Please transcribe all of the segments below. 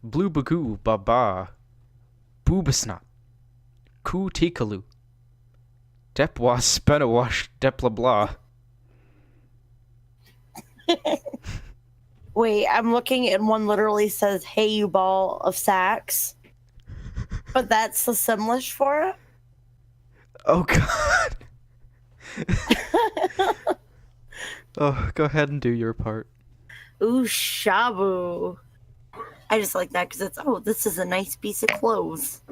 Blue Bagoo Baba Boobasnot Ku Tikalu Depwas Benawash Depla Blah. Wait, I'm looking and one literally says, "Hey, you ball of sacks," but that's the Simlish for it. Oh god. Oh, go ahead and do your part. Ooh, shabu. I just like that because this is a nice piece of clothes.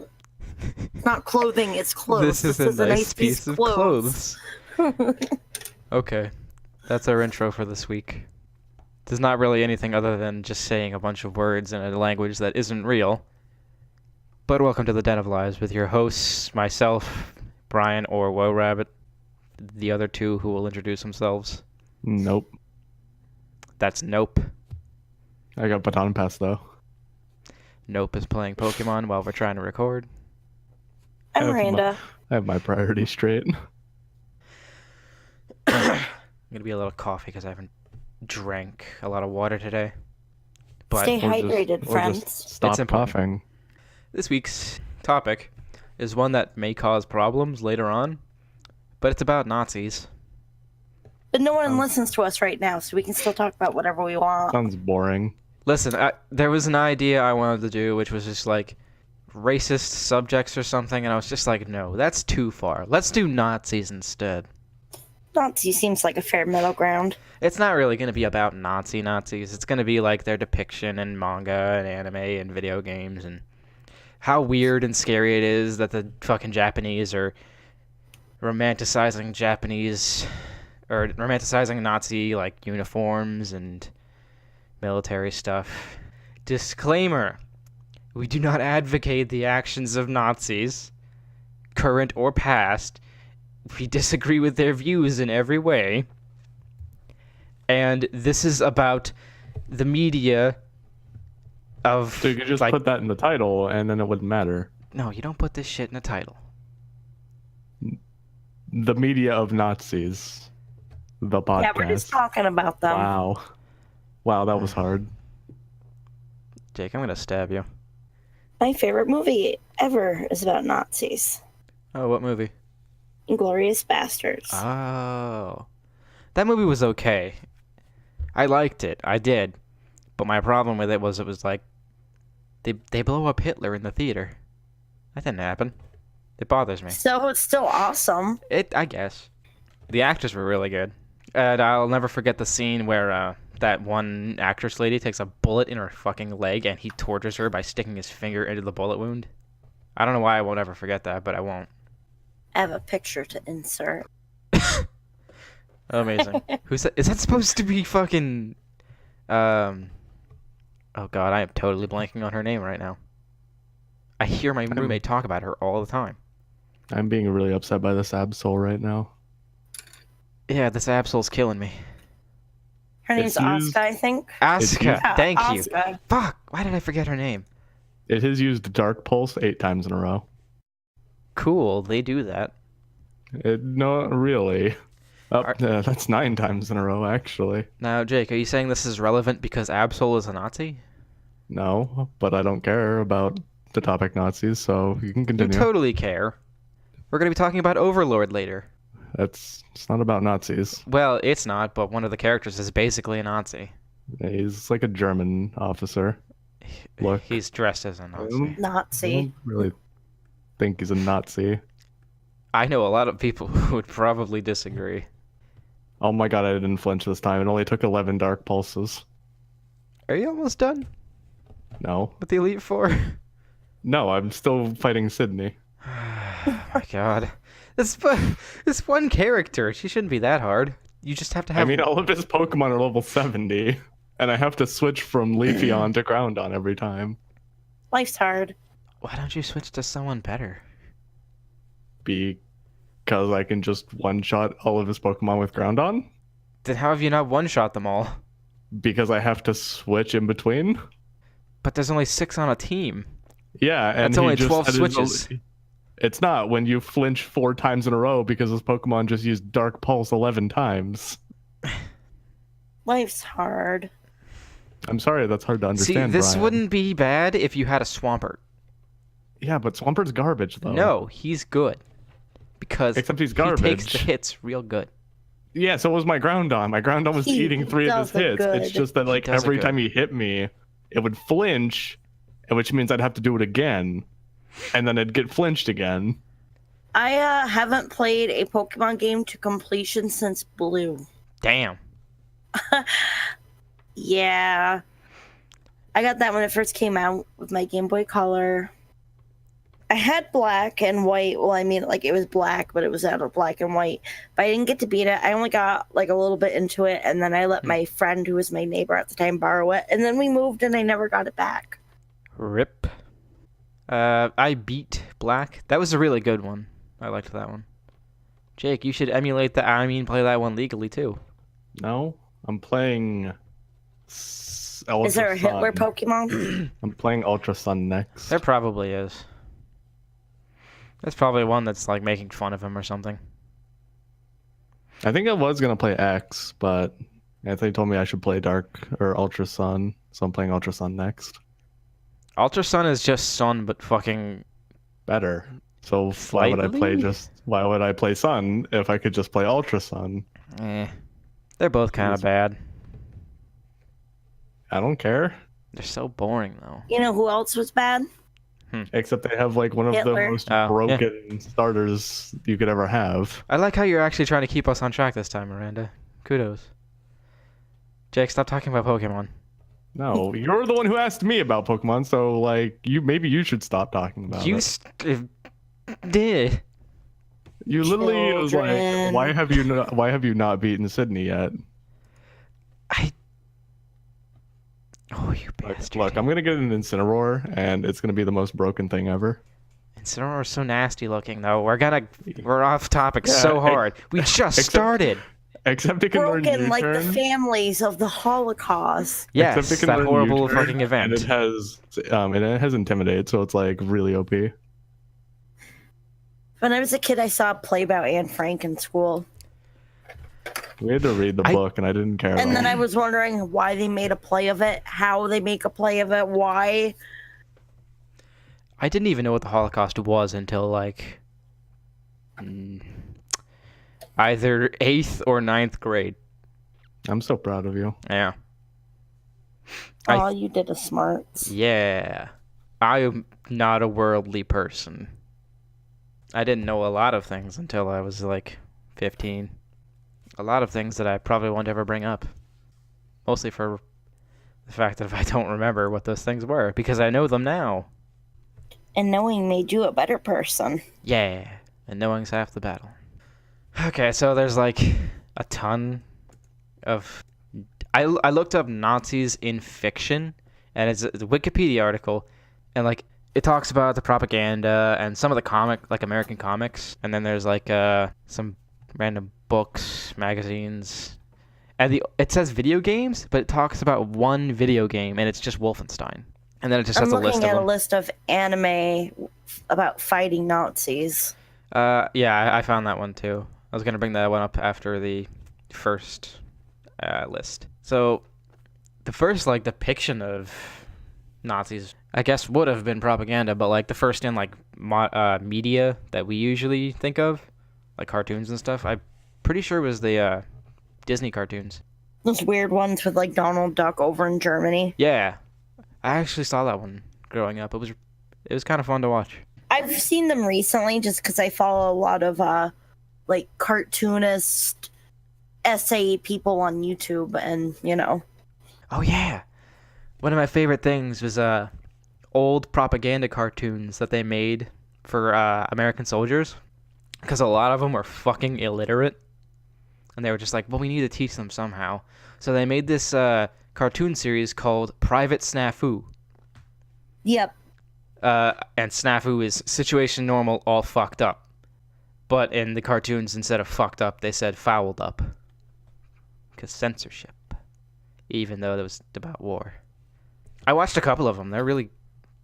Not clothing, it's clothes. This is a nice piece of clothes. Okay, that's our intro for this week. There's not really anything other than just saying a bunch of words in a language that isn't real. But welcome to the Den of Lies with your hosts, myself, Brian or Woe Rabbit, the other two who will introduce themselves. Nope. That's Nope. I got baton pass though. Nope is playing Pokemon while we're trying to record. I'm Miranda. I have my priorities straight. I'm gonna be a little coffee because I haven't drank a lot of water today. But Stay hydrated, friends. Stop coughing. This week's topic is one that may cause problems later on, but it's about Nazis. But no one listens to us right now, so we can still talk about whatever we want. Sounds boring. Listen, there was an idea I wanted to do, which was just like racist subjects or something, and I was just like, no, that's too far. Let's do Nazis instead. Nazi seems like a fair middle ground. It's not really going to be about Nazis. It's going to be like their depiction in manga and anime and video games and how weird and scary it is that the fucking Japanese are romanticizing Nazi like uniforms and military stuff. Disclaimer: we do not advocate the actions of Nazis, current or past. We disagree with their views in every way. And this is about the media of... So you could just put that in the title and then it wouldn't matter. No, you don't put this shit in the title. The media of Nazis. The podcast. Yeah, we're just talking about them. Wow, that was hard. Jake, I'm gonna stab you. My favorite movie ever is about Nazis. Oh, what movie? Inglourious Bastards. Oh. That movie was okay. I liked it. I did. But my problem with it was like they blow up Hitler in the theater. That didn't happen. It bothers me. So it's still awesome. I guess. The actors were really good. And I'll never forget the scene where that one actress lady takes a bullet in her fucking leg and he tortures her by sticking his finger into the bullet wound. I don't know why I won't ever forget that, but I won't. I have a picture to insert. Amazing. Who's that? Is that supposed to be fucking... Oh god, I am totally blanking on her name right now. I hear my roommate talk about her all the time. I'm being really upset by this Absol right now. Yeah, this Absol's killing me. Her name's Asuka, I think. Asuka, thank you. Asuka. Fuck, why did I forget her name? It has used Dark Pulse 8 times in a row. Cool, they do that. Not really. That's 9 times in a row, actually. Now, Jake, are you saying this is relevant because Absol is a Nazi? No, but I don't care about the topic Nazis, so you can continue. You totally care. We're going to be talking about Overlord later. It's not about Nazis. Well, it's not, but one of the characters is basically a Nazi. He's like a German officer. Look. He's dressed as a Nazi. Nazi. I don't really think he's a Nazi. I know a lot of people who would probably disagree. Oh my god, I didn't flinch this time. It only took 11 Dark Pulses. Are you almost done No. with the Elite Four? No, I'm still fighting Sydney. Oh my god. This one character, she shouldn't be that hard. You just have to have... I mean, all of his Pokemon are level 70, and I have to switch from Leafeon to Groudon every time. Life's hard. Why don't you switch to someone better? Because I can just one-shot all of his Pokemon with Groudon? Then how have you not one-shot them all? Because I have to switch in between? But there's only 6 on a team. Yeah, and that's only he 12 just switches. It's not when you flinch 4 times in a row because his Pokemon just used Dark Pulse 11 times. Life's hard. I'm sorry, that's hard to See, understand. this Brian. wouldn't be bad if you had a Swampert. Yeah, but Swampert's garbage though. No, he's good. Because Except he's he takes garbage. the hits real good. Yeah, so was my Groundon. My Groundon was He eating 3 of his does it hits. It's good. just that like does it every good. time he hit me, it would flinch, which means I'd have to do it again, and then it'd get flinched again. I haven't played a Pokemon game to completion since Blue. Damn. Yeah. I got that when it first came out with my Game Boy Color. I had black and white. Well, I mean, like, it was black, but it was out of black and white. But I didn't get to beat it. I only got, like, a little bit into it, and then I let my friend, who was my neighbor at the time, borrow it. And then we moved, and I never got it back. Rip. I beat Black. That was a really good one. I liked that one. Jake, you should emulate that. I mean, play that one legally, too. No, I'm playing. Ultra Is there a Hitler Sun. Pokemon? I'm playing Ultra Sun next. There probably is. There's probably one that's, like, making fun of him or something. I think I was gonna play X, but Anthony told me I should play Dark or Ultra Sun, so I'm playing Ultra Sun next. Ultra Sun is just Sun, but fucking... Better. So why would I play Slightly? why would I play Sun if I could just play Ultra Sun? They're both kind of bad. I don't care. They're so boring, though. You know who else was bad? Except they have like one of Hitler. the most Oh, yeah. broken starters you could ever have. I like how you're actually trying to keep us on track this time, Miranda. Kudos. Jake, stop talking about Pokemon. No, you're the one who asked me about Pokemon, so like maybe you should stop talking about You it. did. You literally was like, Children. why have you not beaten Sydney yet? Oh, you bastard. Look, I'm gonna get an Incineroar, and it's gonna be the most broken thing ever. Incineroar is so nasty looking, though. We're off topic Yeah, so hard. We just except- started. Except it can learn Broken like the U-turn. families of the Holocaust. Yes, Except it can that learn horrible U-turn, fucking event. And it has Intimidate, so it's like really OP. When I was a kid, I saw a play about Anne Frank in school. We had to read the book, and I didn't care. And then about I was wondering why they made a play of it, how they make a play of it, why. I didn't even know what the Holocaust was until, like, either 8th or 9th grade. I'm so proud of you. Yeah. Oh, you did a smarts. Yeah. I am not a worldly person. I didn't know a lot of things until I was, like, 15. A lot of things that I probably won't ever bring up. Mostly for the fact that if I don't remember what those things were, because I know them now. And knowing made you a better person. Yeah, and knowing's half the battle. Okay, so there's like a ton of... I looked up Nazis in fiction, and it's a Wikipedia article, and like it talks about the propaganda and some of the American comics, and then there's like some random books, magazines, and it says video games, but it talks about one video game, and it's just Wolfenstein. And then it just I'm has a list looking of at a them. list of anime about fighting Nazis. Yeah, I found that one too. I was gonna bring that one up after the first list. So, the first like depiction of Nazis, I guess, would have been propaganda, but like the first in like media that we usually think of, like cartoons and stuff, I'm pretty sure was the Disney cartoons. Those weird ones with like Donald Duck over in Germany. Yeah, I actually saw that one growing up. It was kind of fun to watch. I've seen them recently just because I follow a lot of like cartoonist essay people on YouTube, and you know. Oh yeah, one of my favorite things was old propaganda cartoons that they made for American soldiers, because a lot of them were fucking illiterate, and they were just like, well, we need to teach them somehow. So they made this cartoon series called Private Snafu. Yep. And Snafu is situation normal, all fucked up. But in the cartoons, instead of fucked up, they said fouled up. Because censorship. Even though it was about war. I watched a couple of them. They're really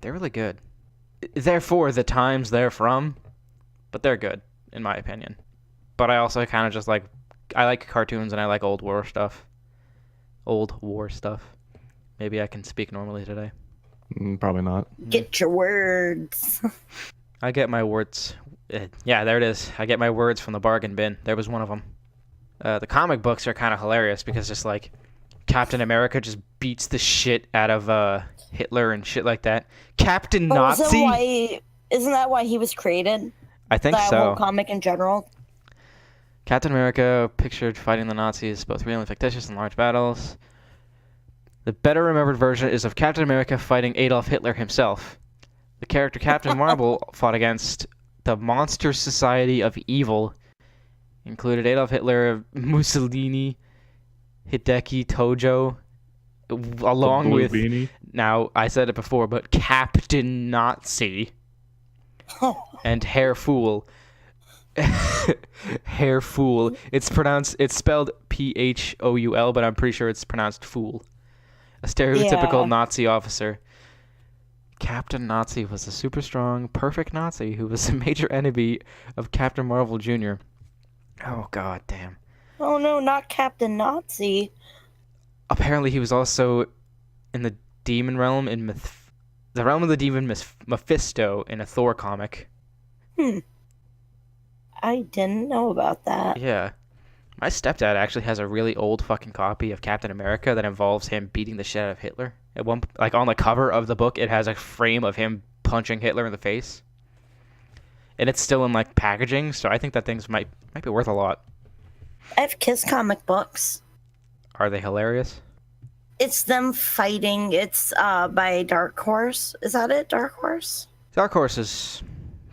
good. They're for the times they're from, but they're good, in my opinion. But I also kind of just I like cartoons and I like old war stuff. old war stuff. Maybe I can speak normally today. Probably not. Get your words. I get my words. Yeah, there it is. I get my words from the bargain bin. There was one of them. The comic books are kind of hilarious because just like Captain America just beats the shit out of Hitler and shit like that. Captain Nazi. Isn't that why he was created? I think That so. whole comic in general. Captain America pictured fighting the Nazis, both real and fictitious, in large battles. The better remembered version is of Captain America fighting Adolf Hitler himself. The character Captain Marvel fought against the Monster Society of Evil, included Adolf Hitler, Mussolini, Hideki Tojo, along with, beanie. now I said it before, but Captain Nazi and Herr Fool. Herr Fool. It's spelled Phoul, but I'm pretty sure it's pronounced fool. A stereotypical Nazi officer. Captain Nazi was a super strong, perfect Nazi who was a major enemy of Captain Marvel Jr. Oh, god damn. Oh no, not Captain Nazi. Apparently he was also in the demon realm in the realm of the demon Mephisto in a Thor comic. I didn't know about that. Yeah. My stepdad actually has a really old fucking copy of Captain America that involves him beating the shit out of Hitler. At one, like on the cover of the book, it has a frame of him punching Hitler in the face. And it's still in like packaging, so I think that things might be worth a lot. I have Kiss comic books. Are they hilarious? It's them fighting. It's by Dark Horse. Is that it? Dark Horse? Dark Horse is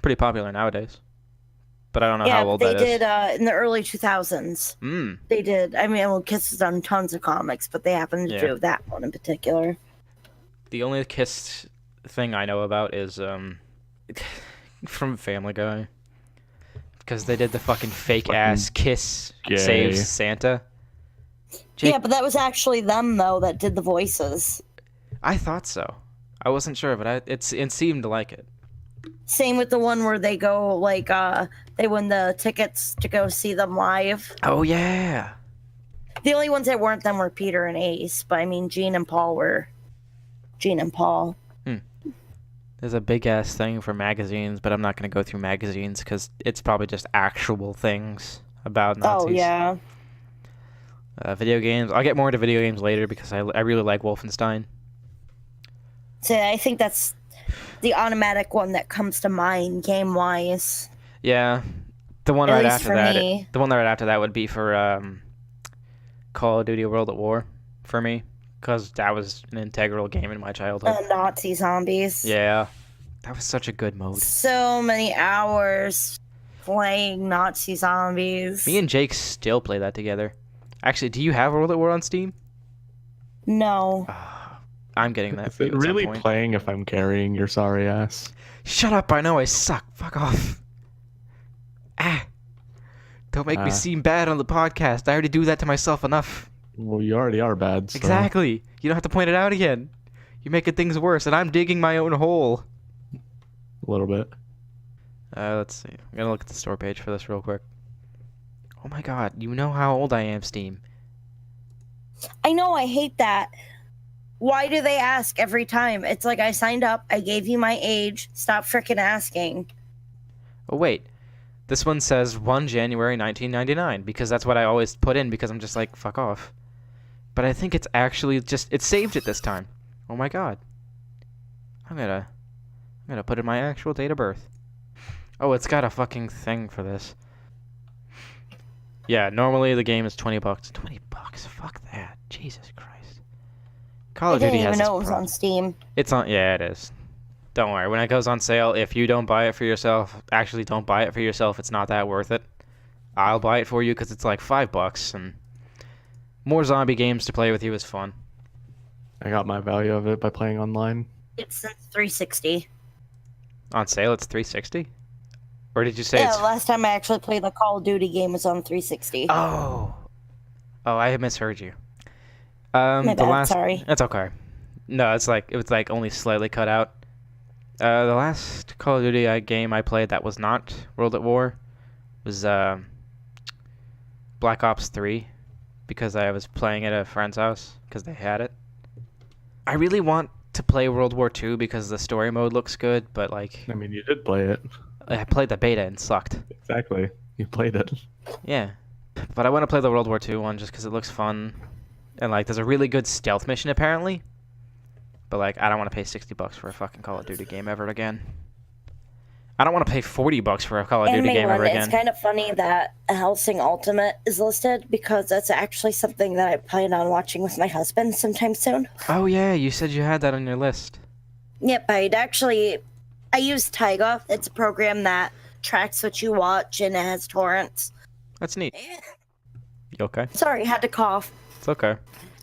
pretty popular nowadays. But I don't know Yeah, how old they that is. did in the early 2000s. They did. I mean, well, Kiss has done tons of comics, but they happened to do that one in particular. The only Kiss thing I know about is from Family Guy. Because they did the fucking fake-ass Kiss Saves Santa. Yeah, but that was actually them, though, that did the voices. I thought so. I wasn't sure, but it seemed like it. Same with the one where they go, like, they win the tickets to go see them live. Oh, yeah. The only ones that weren't them were Peter and Ace, but I mean, Gene and Paul were Gene and Paul. There's a big-ass thing for magazines, but I'm not going to go through magazines because it's probably just actual things about Nazis. Oh, yeah. Video games. I'll get more into video games later because I really like Wolfenstein. So I think that's the automatic one that comes to mind game-wise. Yeah. The one At right least after for that. me. The one right after that would be for Call of Duty World at War for me. Because that was an integral game in my childhood. Nazi zombies. Yeah. That was such a good mode. So many hours playing Nazi zombies. Me and Jake still play that together. Actually, do you have World at War on Steam? No. I'm getting that Is for you it at some really point. playing if I'm carrying your sorry ass? Shut up, I know I suck. Fuck off. Don't make me seem bad on the podcast. I already do that to myself enough. Well, you already are bad, so... Exactly. You don't have to point it out again. You're making things worse, and I'm digging my own hole. A little bit. Let's see. I'm gonna look at the store page for this real quick. Oh my god, you know how old I am, Steam. I know, I hate that. Why do they ask every time? It's like I signed up, I gave you my age, stop frickin' asking. Oh wait. This one says 1 January 1999, because that's what I always put in, because I'm just like, fuck off. But I think it's actually just, it saved it this time. Oh my god. I'm gonna put in my actual date of birth. Oh, it's got a fucking thing for this. Yeah, normally the game is $20. $20? Fuck that. Jesus Christ. Call I of Duty didn't has even this know it was problem. on Steam. It's on, yeah, it is. Don't worry, when it goes on sale, if you don't buy it for yourself, actually don't buy it for yourself, it's not that worth it. I'll buy it for you because it's like $5, and more zombie games to play with you is fun. I got my value of it by playing online. It's since 360. On sale, it's $360? Or did you say Yeah, it's... the last time I actually played the Call of Duty game was on 360. Oh, I misheard you. My bad, sorry. That's okay. No, it was like only slightly cut out. The last Call of Duty game I played that was not World at War was Black Ops 3. because I was playing at a friend's house because they had it. I really want to play World War II because the story mode looks good, but like I mean, you did play it. I played the beta and sucked. Exactly. You played it. Yeah. But I want to play the World War II one just because it looks fun. And like there's a really good stealth mission apparently. But like I don't want to pay $60 for a fucking Call of Duty game ever again. I don't want to pay $40 for a Call of Duty game ever again. It's kind of funny that Hellsing Ultimate is listed because that's actually something that I plan on watching with my husband sometime soon. Oh yeah, you said you had that on your list. Yep, I use Tyga. It's a program that tracks what you watch and it has torrents. That's neat. You okay? Sorry, had to cough. It's okay.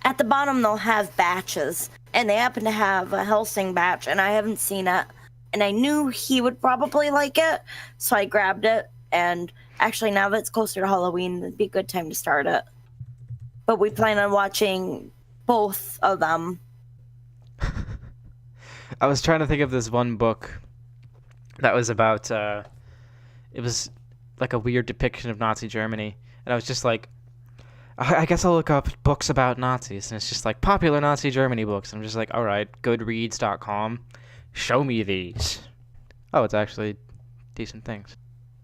At the bottom, they'll have batches, and they happen to have a Hellsing batch, and I haven't seen it. And I knew he would probably like it, so I grabbed it. And actually, now that it's closer to Halloween, it'd be a good time to start it. But we plan on watching both of them. I was trying to think of this one book that was about, it was like a weird depiction of Nazi Germany. And I was just like, I guess I'll look up books about Nazis. And it's just like popular Nazi Germany books. I'm just like, all right, goodreads.com. Show me these. Oh, it's actually decent things.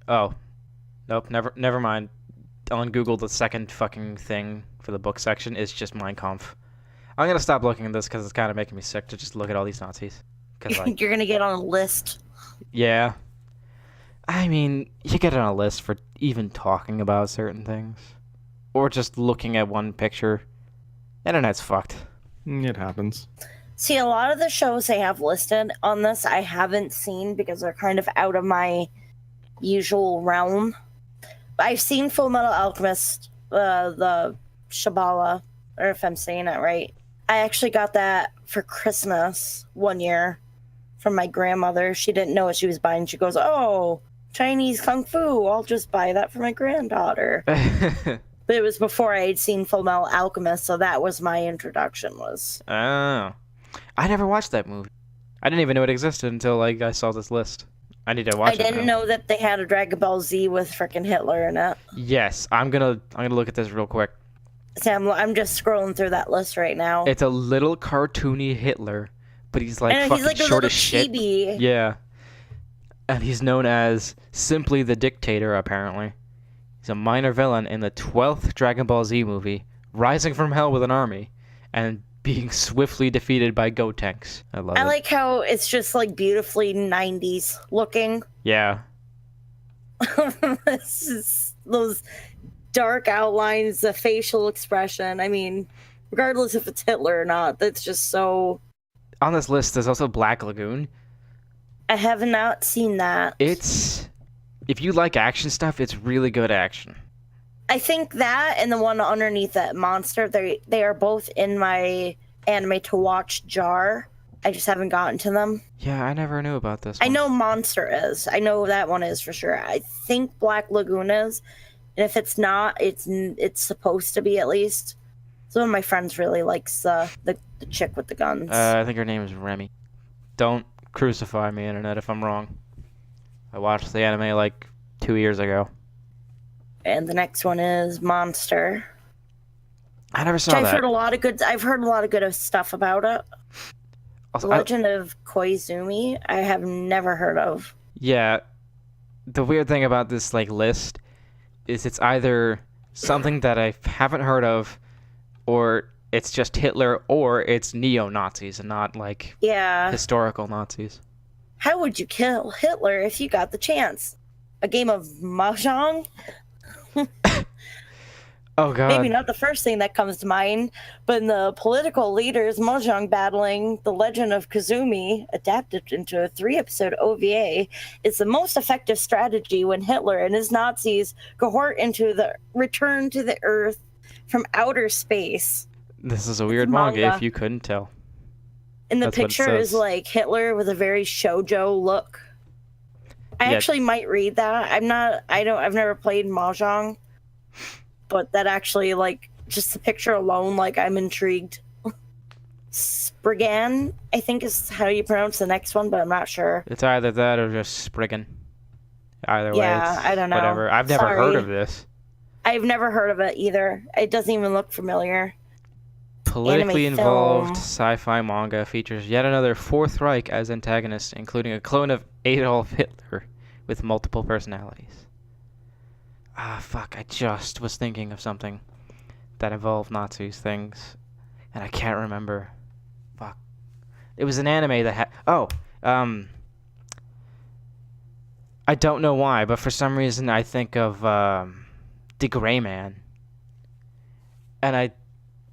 Oh. Nope, never mind. On Google, the second fucking thing for the book section is just Mein Kampf. I'm gonna stop looking at this because it's kind of making me sick to just look at all these Nazis. Cause like, You're gonna get on a list. yeah. I mean, you get on a list for even talking about certain things. Or just looking at one picture. Internet's fucked. It happens. See, a lot of the shows they have listed on this I haven't seen because they're kind of out of my usual realm. I've seen Full Metal Alchemist, the Shabala, or if I'm saying it right. I actually got that for Christmas one year from my grandmother. She didn't know what she was buying. She goes, "Oh, Chinese Kung Fu. I'll just buy that for my granddaughter." But it was before I had seen Full Metal Alchemist, so that was my introduction. Oh. I never watched that movie. I didn't even know it existed until like I saw this list. I need to watch it. I didn't know that they had a Dragon Ball Z with frickin' Hitler in it. Yes, I'm gonna look at this real quick. Sam, I'm just scrolling through that list right now. It's a little cartoony Hitler, but he's like and fucking he's like short a as shit. chibi. Yeah. And he's known as simply the Dictator, apparently. He's a minor villain in the 12th Dragon Ball Z movie, rising from hell with an army, and being swiftly defeated by Gotenks. I love it. I like how it's just like beautifully 90s looking. Yeah. This is those dark outlines, the facial expression. I mean, regardless if it's Hitler or not, that's just so... On this list, there's also Black Lagoon. I have not seen that. It's... If you like action stuff, it's really good action. I think that and the one underneath that, Monster, they are both in my anime to watch jar. I just haven't gotten to them. Yeah, I never knew about this I one. know Monster is. I know that one is for sure. I think Black Lagoon is. And if it's not, it's supposed to be at least. So one of my friends really likes the chick with the guns. I think her name is Remy. Don't crucify me, Internet, if I'm wrong. I watched the anime like 2 years ago. And the next one is Monster. I never saw that. I've heard a lot of good stuff about it. Also, Legend of Koizumi, I have never heard of. Yeah. The weird thing about this like list is it's either something that I haven't heard of, or it's just Hitler, or it's neo-Nazis and not like historical Nazis. How would you kill Hitler if you got the chance? A game of mahjong? Oh god. Maybe not the first thing that comes to mind, but in the political leaders mahjong battling, The Legend of Kazumi, adapted into a 3-episode OVA, is the most effective strategy when Hitler and his Nazis cohort into the return to the Earth from outer space. This is a weird manga if you couldn't tell. And the That's what it picture is says. like Hitler with a very shoujo look. I actually might read that. I've never played mahjong, but that actually, like, just the picture alone, like, I'm intrigued. Spriggan, I think is how you pronounce the next one, but I'm not sure. It's either that or just Spriggan. Either way, Yeah, it's I don't know. whatever. I've never heard of this. I've never heard of it either. It doesn't even look familiar. Politically Anime involved film. sci-fi manga features yet another Fourth Reich as antagonist, including a clone of Adolf Hitler with multiple personalities. Ah, fuck, I just was thinking of something that involved Nazis things, and I can't remember. Fuck. It was an anime that had... I don't know why, but for some reason I think of The Gray Man. And I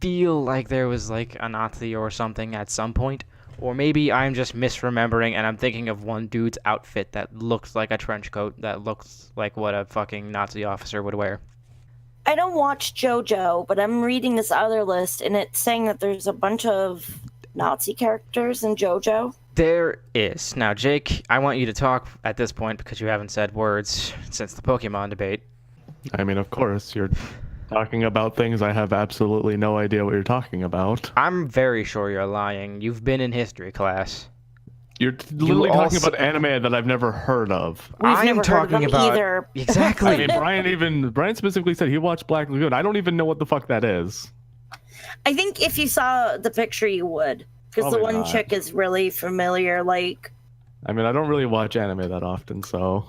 feel like there was like a Nazi or something at some point. Or maybe I'm just misremembering and I'm thinking of one dude's outfit that looks like a trench coat that looks like what a fucking Nazi officer would wear. I don't watch JoJo, but I'm reading this other list, and it's saying that there's a bunch of Nazi characters in JoJo. There is. Now, Jake, I want you to talk at this point because you haven't said words since the Pokemon debate. I mean, of course, you're talking about things I have absolutely no idea what you're talking about. I'm very sure you're lying. You've been in history class. You're literally talking also- about anime that I've never heard of. We've I'm never talking heard of them about either. exactly. I mean, Brian specifically said he watched Black Lagoon. I don't even know what the fuck that is. I think if you saw the picture, you would. Because the Probably one not. chick is really familiar. Like, I mean, I don't really watch anime that often, so...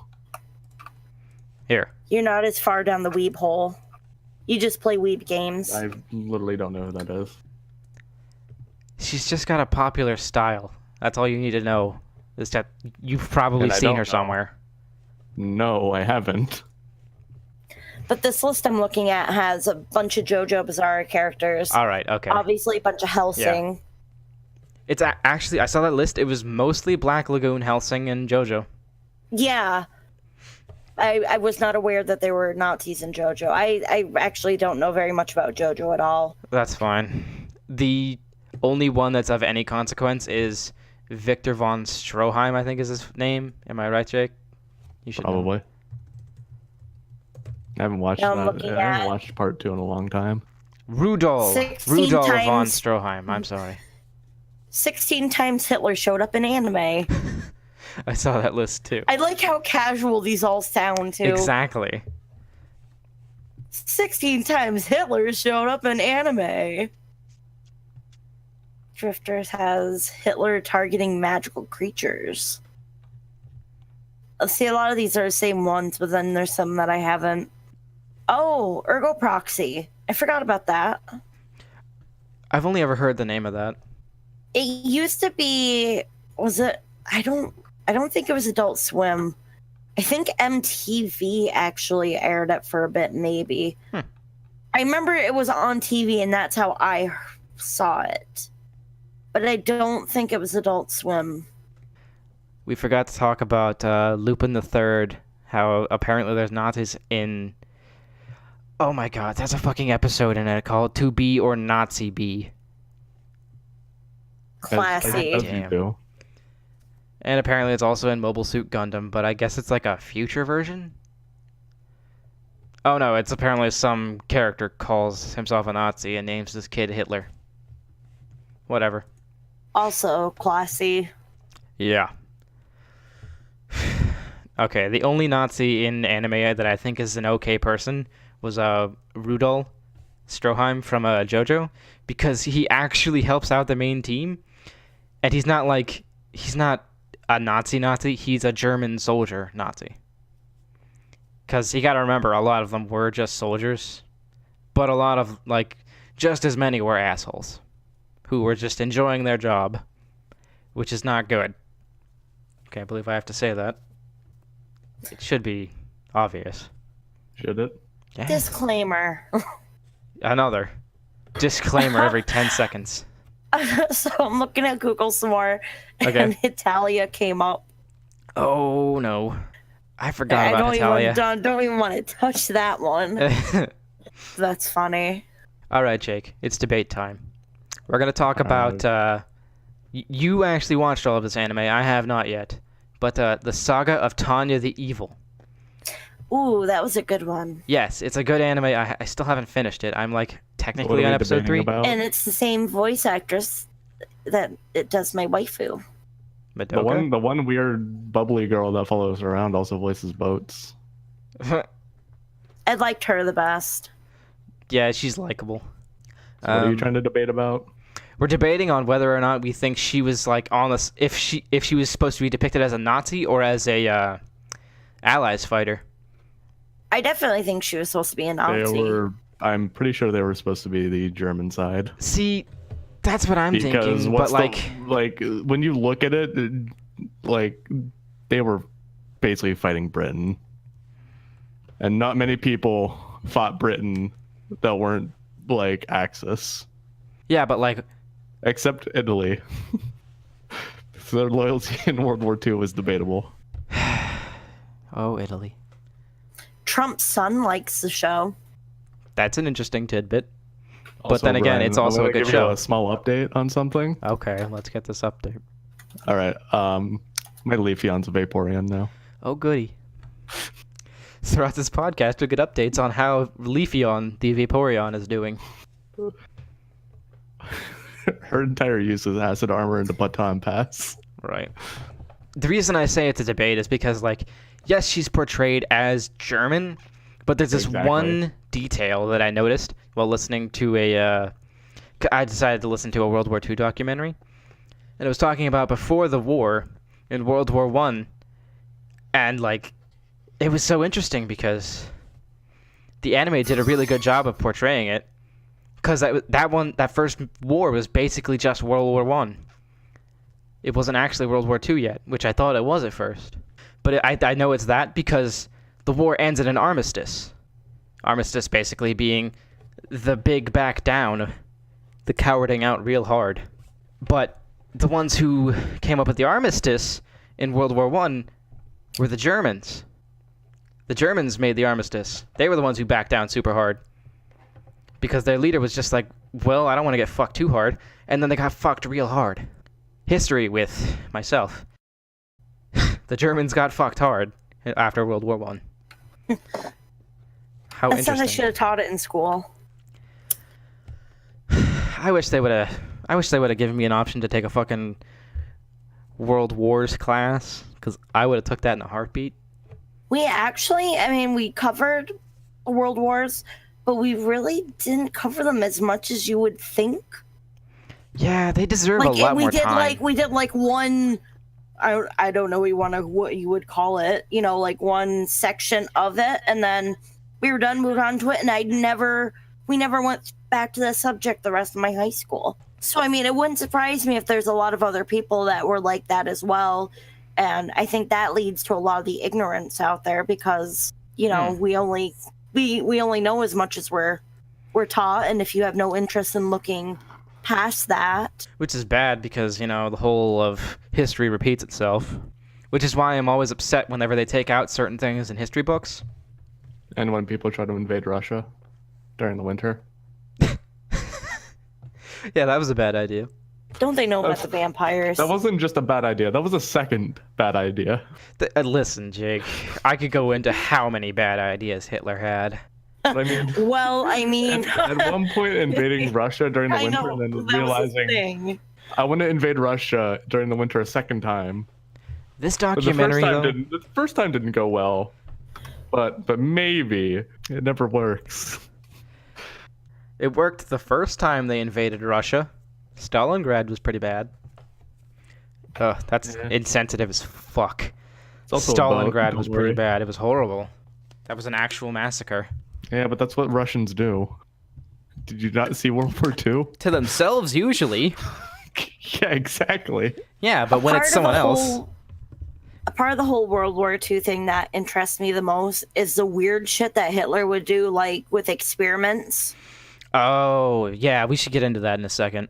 Here. you're not as far down the weeb hole. You just play weeb games. I literally don't know who that is. She's just got a popular style. That's all you need to know. Is that you've probably And I seen don't her know. somewhere. No, I haven't. But this list I'm looking at has a bunch of JoJo Bizarre characters. All right, okay. Obviously, a bunch of Hellsing. It's actually, I saw that list. It was mostly Black Lagoon, Hellsing, and JoJo. Yeah. I was not aware that there were Nazis in JoJo. I actually don't know very much about JoJo at all. That's fine. The only one that's of any consequence is Victor von Stroheim, I think is his name. Am I right, Jake? You should know. Probably. I haven't watched Now I'm that. looking I haven't at- watched part 2 in a long time. Rudolph 16 von times- Stroheim. I'm sorry. 16 times Hitler showed up in anime. I saw that list too. I like how casual these all sound, too. Exactly. 16 times Hitler showed up in anime. Drifters has Hitler targeting magical creatures. See, a lot of these are the same ones, but then there's some that I haven't. Oh, Ergo Proxy. I forgot about that. I've only ever heard the name of that. It used to be, was it? I don't think it was Adult Swim. I think MTV actually aired it for a bit, maybe. I remember it was on TV, and that's how I saw it. But I don't think it was Adult Swim. We forgot to talk about Lupin the Third. How apparently there's Nazis in. Oh my god, there's a fucking episode in it called "To Be or Nazi Be," Classy. As you Damn. do. and apparently it's also in Mobile Suit Gundam. But I guess it's like a future version. Oh no, it's apparently some character calls himself a Nazi and names this kid Hitler. Whatever. Also classy. Yeah. Okay, the only Nazi in anime that I think is an okay person was Rudolf Stroheim from JoJo, because he actually helps out the main team, and he's not a Nazi, he's a German soldier Nazi. Because you gotta remember, a lot of them were just soldiers, but a lot of, just as many were assholes, who were just enjoying their job, which is not good. Can't believe I have to say that. It should be obvious. Should it? Yeah. Disclaimer. Another disclaimer every 10 seconds. So I'm looking at Google some more, Okay. and Italia came up. Oh no, I forgot I about Italia. don't even want to touch that one. That's funny. All right, Jake, it's debate time. We're gonna talk about. You actually watched all of this anime. I have not yet, but the Saga of Tanya the Evil. Ooh, that was a good one. Yes, it's a good anime. I still haven't finished it. I'm What technically are on we episode debating 3. about? And it's the same voice actress that it does my waifu. Madoka. The one weird bubbly girl that follows her around also voices boats. I liked her the best. Yeah, she's likable. So what are you trying to debate about? We're debating on whether or not we think she was like on this, if she was supposed to be depicted as a Nazi or as a Allies fighter. I definitely think she was supposed to be a Nazi. I'm pretty sure they were supposed to be the German side. See, that's what I'm Because thinking. But like when you look at it, like they were basically fighting Britain, and not many people fought Britain that weren't like Axis. Yeah, but like, except Italy. So their loyalty in World War II was debatable. oh, Italy. Trump's son likes the show. That's an interesting tidbit. But Also, then again, Brian, it's also I'm a gonna good give you show. a small update on something. Okay, let's get this update. All right. My Leafeon's a Vaporeon now. Oh, goody. Throughout this podcast, we get updates on how Leafeon, the Vaporeon, is doing. Her entire use is acid armor into Baton Pass. Right. The reason I say it's a debate is because, like, yes, she's portrayed as German, but there's this one detail that I noticed while listening to I decided to listen to a World War II documentary, and it was talking about before the war in World War I, and, like, it was so interesting because the anime did a really good job of portraying it, because that first war was basically just World War One. It wasn't actually World War II yet, which I thought it was at first. But I know it's that because the war ends in an armistice. Armistice basically being the big back down, the cowarding out real hard. But the ones who came up with the armistice in World War I were the Germans. The Germans made the armistice. They were the ones who backed down super hard. Because their leader was just like, well, I don't want to get fucked too hard. And then they got fucked real hard. History with myself. The Germans got fucked hard after World War One. How That sounds interesting. like I should have taught it in school. I wish they would have given me an option to take a fucking World Wars class, because I would have took that in a heartbeat. We actually, we covered World Wars, but we really didn't cover them as much as you would think. Yeah, they deserve a lot more time. We did one, I don't know what you would call it, like one section of it, and then we were done, moved on to it, and we never went back to that subject the rest of my high school. So, it wouldn't surprise me if there's a lot of other people that were like that as well, and I think that leads to a lot of the ignorance out there because, we only know as much as we're taught, and if you have no interest in looking past that. Which is bad because, the whole of history repeats itself. Which is why I'm always upset whenever they take out certain things in history books. And when people try to invade Russia during the winter. Yeah, that was a bad idea. Don't they know about the vampires? That wasn't just a bad idea. That was a second bad idea. Listen, Jake, I could go into how many bad ideas Hitler had. At one point invading Russia during the winter and then realizing I want to invade Russia during the winter a second time. This documentary, the first time didn't go well, but maybe it never works. It worked the first time they invaded Russia. Stalingrad was pretty bad. That's insensitive as fuck. Stalingrad was pretty bad. It was horrible. That was an actual massacre. Yeah, but that's what Russians do. Did you not see World War II? To themselves, usually. Yeah, exactly. Yeah, but when it's someone else. A part of the whole World War II thing that interests me the most is the weird shit that Hitler would do, like with experiments. Oh, yeah, we should get into that in a second.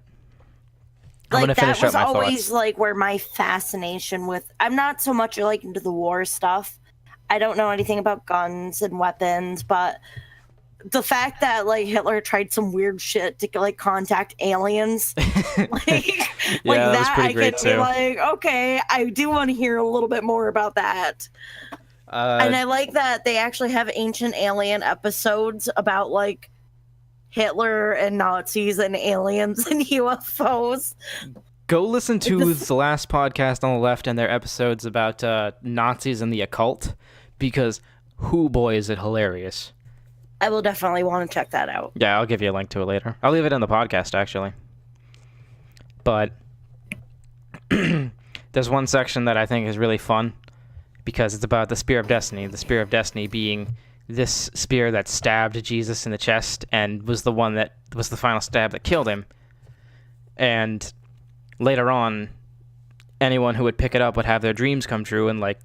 I'm gonna finish up my thoughts. That was always like where my fascination with. I'm not so much like into the war stuff. I don't know anything about guns and weapons, but the fact that like Hitler tried some weird shit to like contact aliens, that was pretty great too. Be like, okay, I do want to hear a little bit more about that. And I like that they actually have ancient alien episodes about like Hitler and Nazis and aliens and UFOs. Go listen to the last podcast on the left and their episodes about Nazis and the occult, because boy is it hilarious. I will definitely want to check that out. Yeah, I'll give you a link to it later. I'll leave it in the podcast, actually. But there's one section that I think is really fun because it's about the Spear of Destiny. The Spear of Destiny being this spear that stabbed Jesus in the chest and was the one that was the final stab that killed him. And later on, anyone who would pick it up would have their dreams come true, and like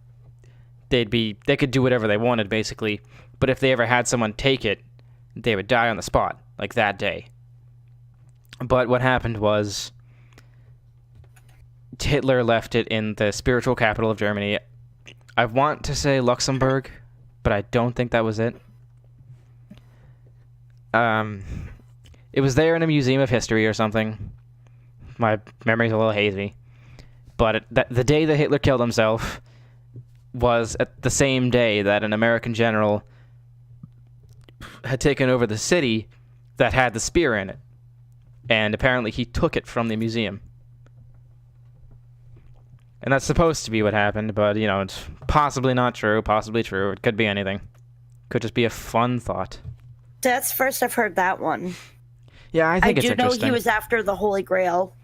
they could do whatever they wanted basically. But if they ever had someone take it, they would die on the spot, like that day. But what happened was Hitler left it in the spiritual capital of Germany. I want to say Luxembourg, but I don't think that was it. It was there in a museum of history or something. My memory's a little hazy. But the day that Hitler killed himself was at the same day that an American general had taken over the city that had the spear in it. And apparently he took it from the museum. And that's supposed to be what happened, but, you know, it's possibly not true, possibly true. It could be anything. Could just be a fun thought. That's first I've heard that one. Yeah, I think it's I do know interesting. he was after the Holy Grail.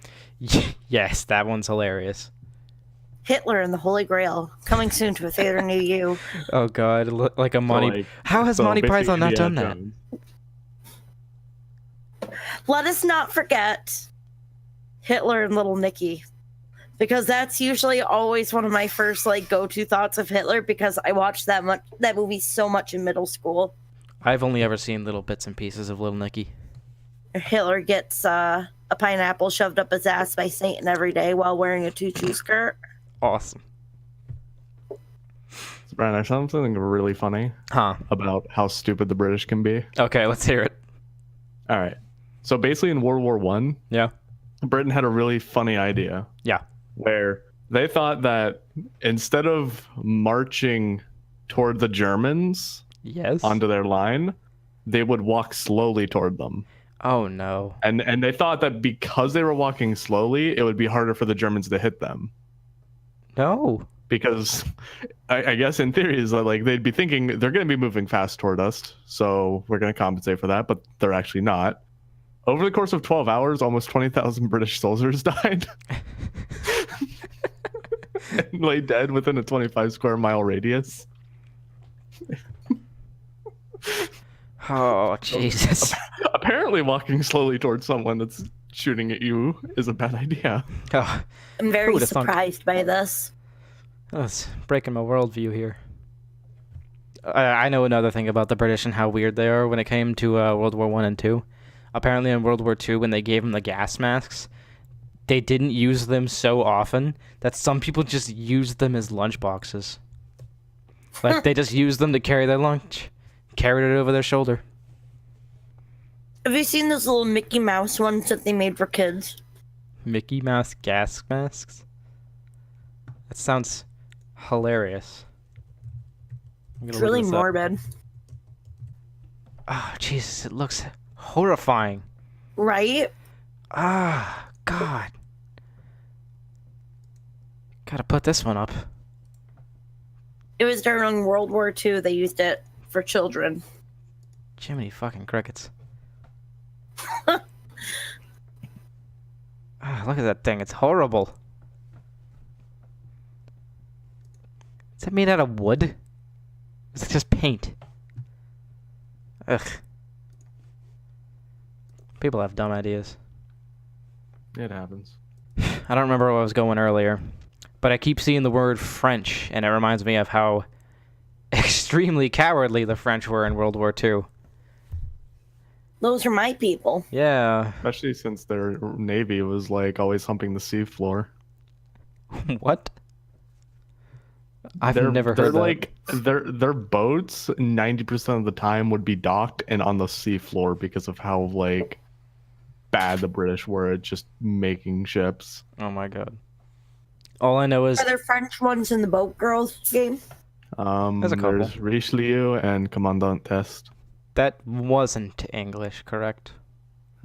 Yes, that one's hilarious. Hitler and the Holy Grail, coming soon to a theater near you. Oh, God, like a Monty... like, How has so Monty basically Python not done Indiana that? Jones. Let us not forget Hitler and Little Nicky, because that's usually always one of my first like go-to thoughts of Hitler, because I watched that movie so much in middle school. I've only ever seen little bits and pieces of Little Nicky. Hitler gets a pineapple shoved up his ass by Satan every day while wearing a tutu skirt. Awesome. So, Brian, I saw something really funny Huh. about how stupid the British can be. Okay, let's hear it. All right. So basically in World War One, Yeah. Britain had a really funny idea Yeah. where they thought that instead of marching toward the Germans Yes? onto their line, they would walk slowly toward them. Oh, no. And they thought that because they were walking slowly, it would be harder for the Germans to hit them. No. Because I guess in theory is that like they'd be thinking they're going to be moving fast toward us, so we're going to compensate for that, but they're actually not. Over the course of 12 hours, almost 20,000 British soldiers died. And lay dead within a 25 square mile radius. Oh, Jesus. Apparently walking slowly towards someone that's shooting at you is a bad idea. Oh, I'm very would've thunk? surprised by this. that's breaking my worldview here. I know another thing about the British and how weird they are when it came to World War One and Two. Apparently in World War Two, when they gave them the gas masks, they didn't use them so often that some people just used them as lunch boxes. Like, they just used them to carry their lunch. Carried it over their shoulder. Have you seen those little Mickey Mouse ones that they made for kids? Mickey Mouse gas masks? That sounds hilarious. It's really morbid. Oh, Jesus, it looks horrifying. Right? Ah, God. Gotta put this one up. It was during World War II they used it for children. Jiminy fucking crickets. Ah, look at that thing. It's horrible. Is that made out of wood? Is it just paint? Ugh. People have dumb ideas. It happens. I don't remember where I was going earlier, but I keep seeing the word French, and it reminds me of how extremely cowardly the French were in World War II. Those are my people. Yeah. Especially since their navy was like always humping the seafloor. What? I've never they're heard that. like their boats 90% of the time would be docked and on the seafloor because of how like bad the British were at just making ships. Oh my god. All I know is Are there French ones in the Boat Girls game? There's a couple. There's Richelieu and Commandant Test. that wasn't English, correct?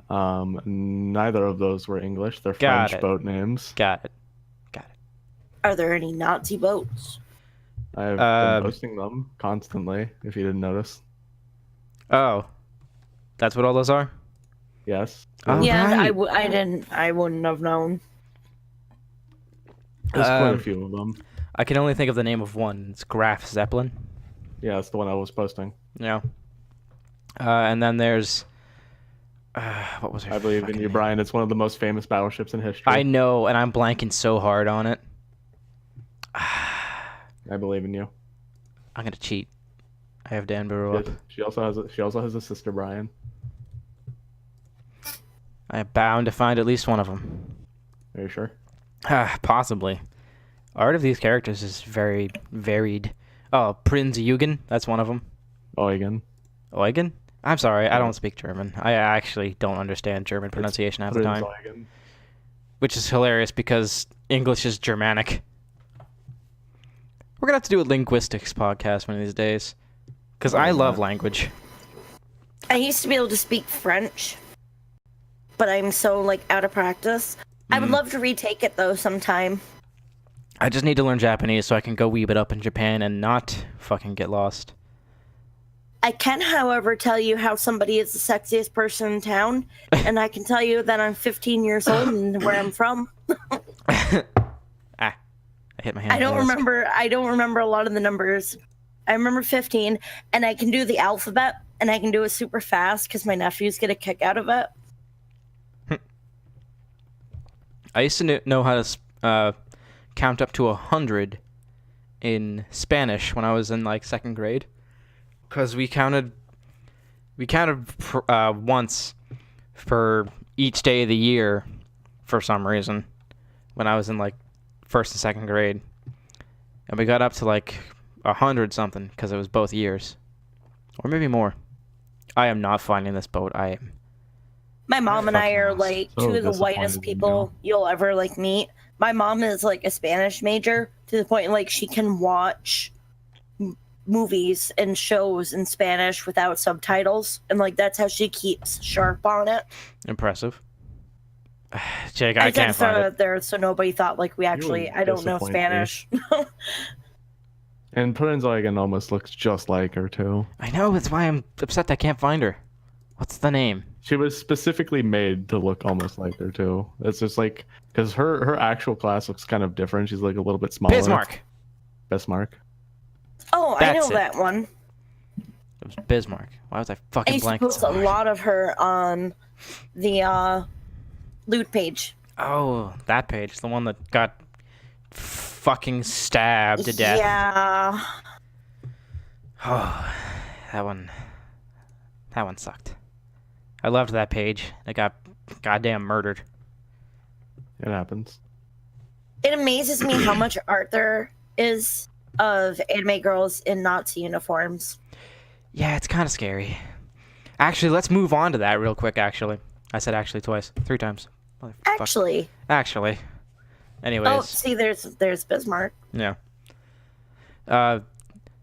Neither of those were English. They're Got French it. boat names. Got it. Are there any Nazi boats? I've been posting them constantly, if you didn't notice. Oh, that's what all those are? Yes. Oh, Yeah, right. I wouldn't have known. There's quite a Um, few of them. I can only think of the name of one. It's Graf Zeppelin. Yeah, that's the one I was posting. Yeah. And then there's what was her I believe in fucking you, name? Brian. It's one of the most famous battleships in history. I know, and I'm blanking so hard on it. I believe in you. I'm gonna cheat. I have Danburu up. She also has a sister, Brian. I am bound to find at least one of them. Are you sure? Possibly. Art of these characters is very varied. Oh, Prinz Eugen, that's one of them. Eugen. Eugen? I'm sorry, I Yeah. don't speak German. I actually don't understand German pronunciation half the Prinz time. Eugen. Which is hilarious because English is Germanic. We're gonna have to do a linguistics podcast one of these days. Because I love language. I used to be able to speak French, but I'm so like out of practice. I would love to retake it though sometime. I just need to learn Japanese so I can go weeb it up in Japan and not fucking get lost. I can, however, tell you how somebody is the sexiest person in town, and I can tell you that I'm 15 years old and where I'm from. I hit my hand. I don't remember a lot of the numbers. I remember 15, and I can do the alphabet, and I can do it super fast because my nephews get a kick out of it. I used to know how to count up to 100 in Spanish when I was in like second grade, because we counted once for each day of the year for some reason when I was in like first and second grade, and we got up to like 100 something because it was both years, or maybe more. I am not finding this boat. I am. My mom and I Fucking are lost. like So two of the whitest disappointed in people you'll ever like meet. My mom is like a Spanish major to the point like she can watch movies and shows in Spanish without subtitles, and like that's how she keeps sharp on it. Impressive. Jake, I can't throw find it it. there so nobody thought like we actually I don't know disappoint me. Spanish. And Prinz Eugen almost looks just like her too. I know, that's why I'm upset I can't find her. What's the name? She was specifically made to look almost like her too. It's just like because her actual class looks kind of different. She's like a little bit smaller. Bismarck. Bismarck. Oh, I That's know it. that one. It was Bismarck. Why was I I fucking used to blanking post so a hard? lot of her on the loot page. Oh, that page. The one that got fucking stabbed to death. Yeah. Oh, that one sucked. I loved that page. It got goddamn murdered. It happens. It amazes me how much art there is of anime girls in Nazi uniforms. Yeah, it's kind of scary. Actually, let's move on to that real quick, actually. I said actually twice. 3 times. Motherfuck. Actually. Anyways. Oh, see, there's Bismarck. Yeah.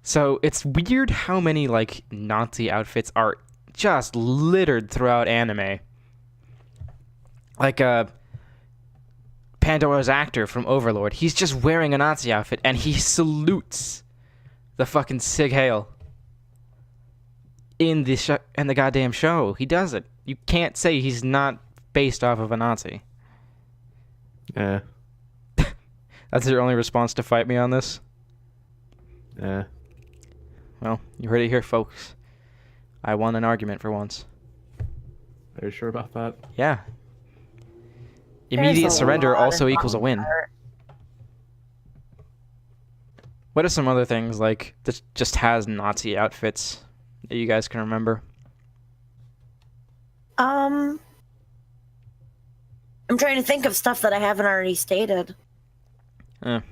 So it's weird how many like Nazi outfits are just littered throughout anime. Like Pandora's actor from Overlord, he's just wearing a Nazi outfit and he salutes the fucking Sig Heil in the goddamn show. He does it. You can't say he's not based off of a Nazi. Yeah. That's your only response to fight me on this? Yeah. Well, you heard it here, folks. I won an argument for once. Are you sure about that? Yeah. There's Immediate a surrender lot also of equals a win. art. What are some other things like that just has Nazi outfits that you guys can remember? I'm trying to think of stuff that I haven't already stated.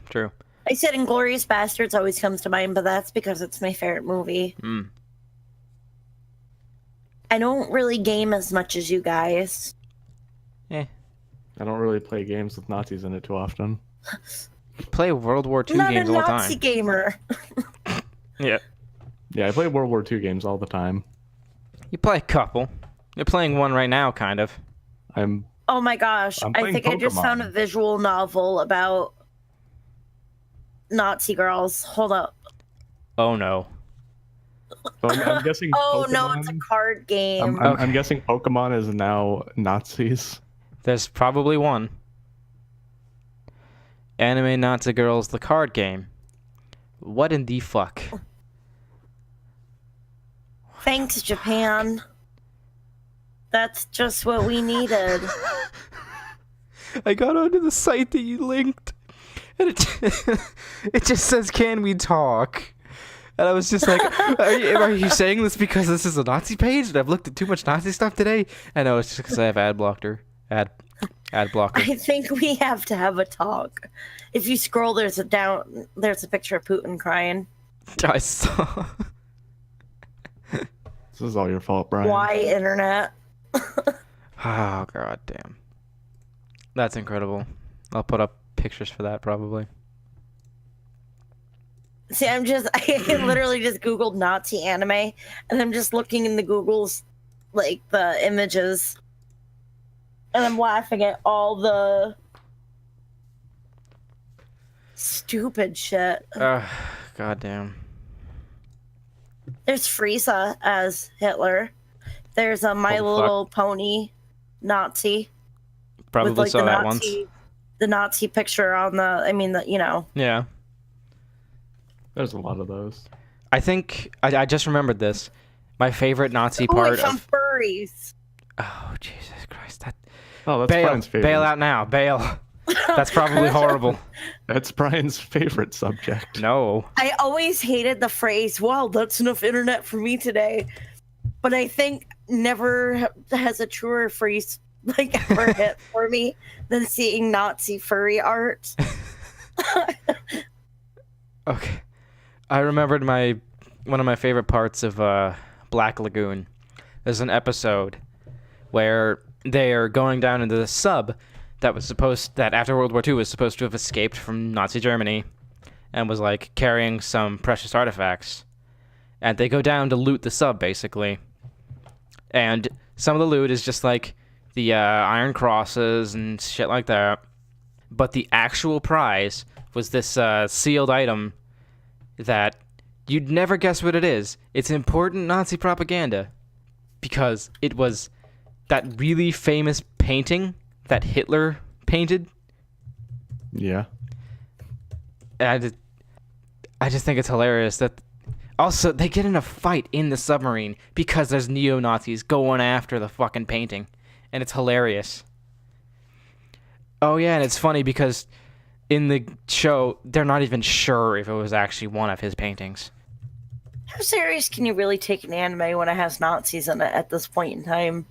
True. I said Inglourious Bastards always comes to mind, but that's because it's my favorite movie. I don't really game as much as you guys. Eh. I don't really play games with Nazis in it too often. Play World War II Not games a all the Nazi time. gamer. Yeah. Yeah, I play World War II games all the time. You play a couple. You're playing one right now, kind of. I'm Oh my gosh. I'm I playing think I just found a Pokemon. visual novel about Nazi girls. Hold up. Oh no. So I'm guessing. Oh Pokemon, no, it's a card game. I'm guessing Pokemon is now Nazis. There's probably one. Anime Nazi Girls, the card game. What in the fuck? Thanks, Japan. That's just what we needed. I got onto the site that you linked, and it just says, "Can we talk?" And I was just like, are you saying this because this is a Nazi page and I've looked at too much Nazi stuff today? And no, it's just because I have ad blocker. Ad blocker. I think we have to have a talk. If you scroll, there's a picture of Putin crying. I saw. This is all your fault, Brian. Why internet? Oh, god damn. That's incredible. I'll put up pictures for that probably. See, I literally just Googled Nazi anime, and I'm just looking in the Google's, like, the images, and I'm laughing at all the stupid shit. God damn. There's Frieza as Hitler. There's a My Holy Little Pony Nazi. Probably with, like, saw the that Nazi, once. The Nazi picture on the, Yeah. There's a lot of those. I think I just remembered this. My favorite Nazi Oh, part some of. furries. Oh Jesus Christ! Oh, that's Bail, Brian's favorite. bail out now, bail. That's probably horrible. That's Brian's favorite subject. No. I always hated the phrase, "Wow, that's enough internet for me today." But I think never has a truer phrase like ever hit for me than seeing Nazi furry art. Okay. I remembered one of my favorite parts of Black Lagoon. There's an episode where they are going down into the sub that after World War II was supposed to have escaped from Nazi Germany and was like carrying some precious artifacts. And they go down to loot the sub basically. And some of the loot is just like the iron crosses and shit like that. But the actual prize was this sealed item that you'd never guess what it is. It's important Nazi propaganda because it was that really famous painting that Hitler painted. Yeah. And I just think it's hilarious that also they get in a fight in the submarine because there's neo-Nazis going after the fucking painting. And it's hilarious. Oh yeah, and it's funny because in the show, they're not even sure if it was actually one of his paintings. How serious can you really take an anime when it has Nazis in it at this point in time?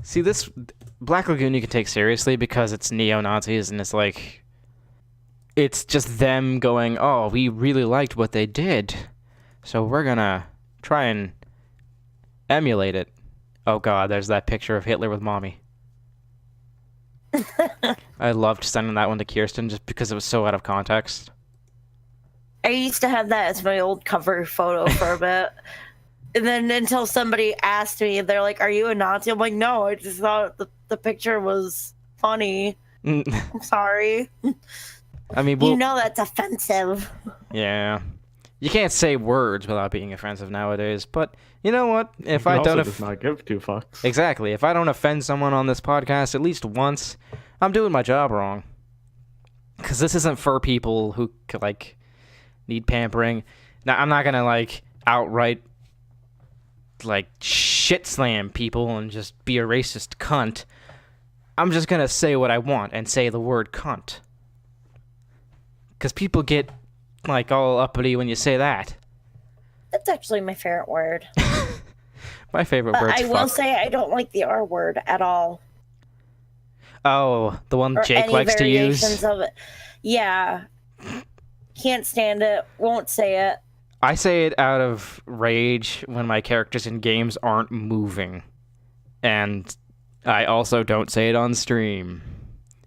See, this Black Lagoon you can take seriously because it's neo-Nazis and it's like... It's just them going, oh, we really liked what they did, so we're gonna try and emulate it. Oh god, there's that picture of Hitler with mommy. I loved sending that one to Kirsten just because it was so out of context. I used to have that as my old cover photo for a bit. And then until somebody asked me, they're like, "Are you a Nazi?" I'm like, "No, I just thought the picture was funny. I'm sorry." I mean, you know that's offensive. Yeah. You can't say words without being offensive nowadays, but you know what? If I also don't does not give two fucks. Exactly. If I don't offend someone on this podcast at least once, I'm doing my job wrong. Because this isn't for people who like need pampering. Now, I'm not gonna like outright like shit slam people and just be a racist cunt. I'm just gonna say what I want and say the word cunt. Because people get like all uppity when you say that. That's actually my favorite word. My favorite word's I will fuck. say I don't like the R word at all. Oh, the one Or Jake any likes to use? variations of it. Yeah. Can't stand it. Won't say it. I say it out of rage when my characters in games aren't moving. And I also don't say it on stream.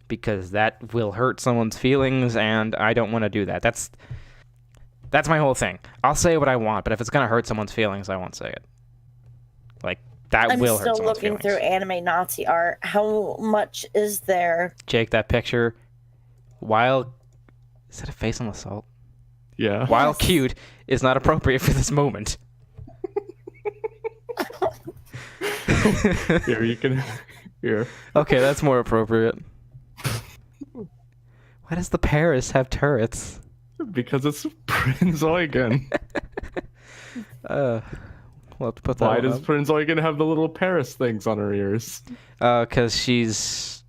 Because that will hurt someone's feelings, and I don't want to do that. That's my whole thing. I'll say what I want, but if it's going to hurt someone's feelings, I won't say it. Like, that will hurt someone's feelings. I'm still looking through anime Nazi art. How much is there? Jake, that picture, while... Is that a face on the salt? Yeah. While Yes. cute, is not appropriate for this moment. Here, you can. Here. Okay, that's more appropriate. Why does the Paris have turrets? Because it's Prince Eugen. We'll have to put that Why one does up. Prince Eugen have the little Paris things on her ears? Because she's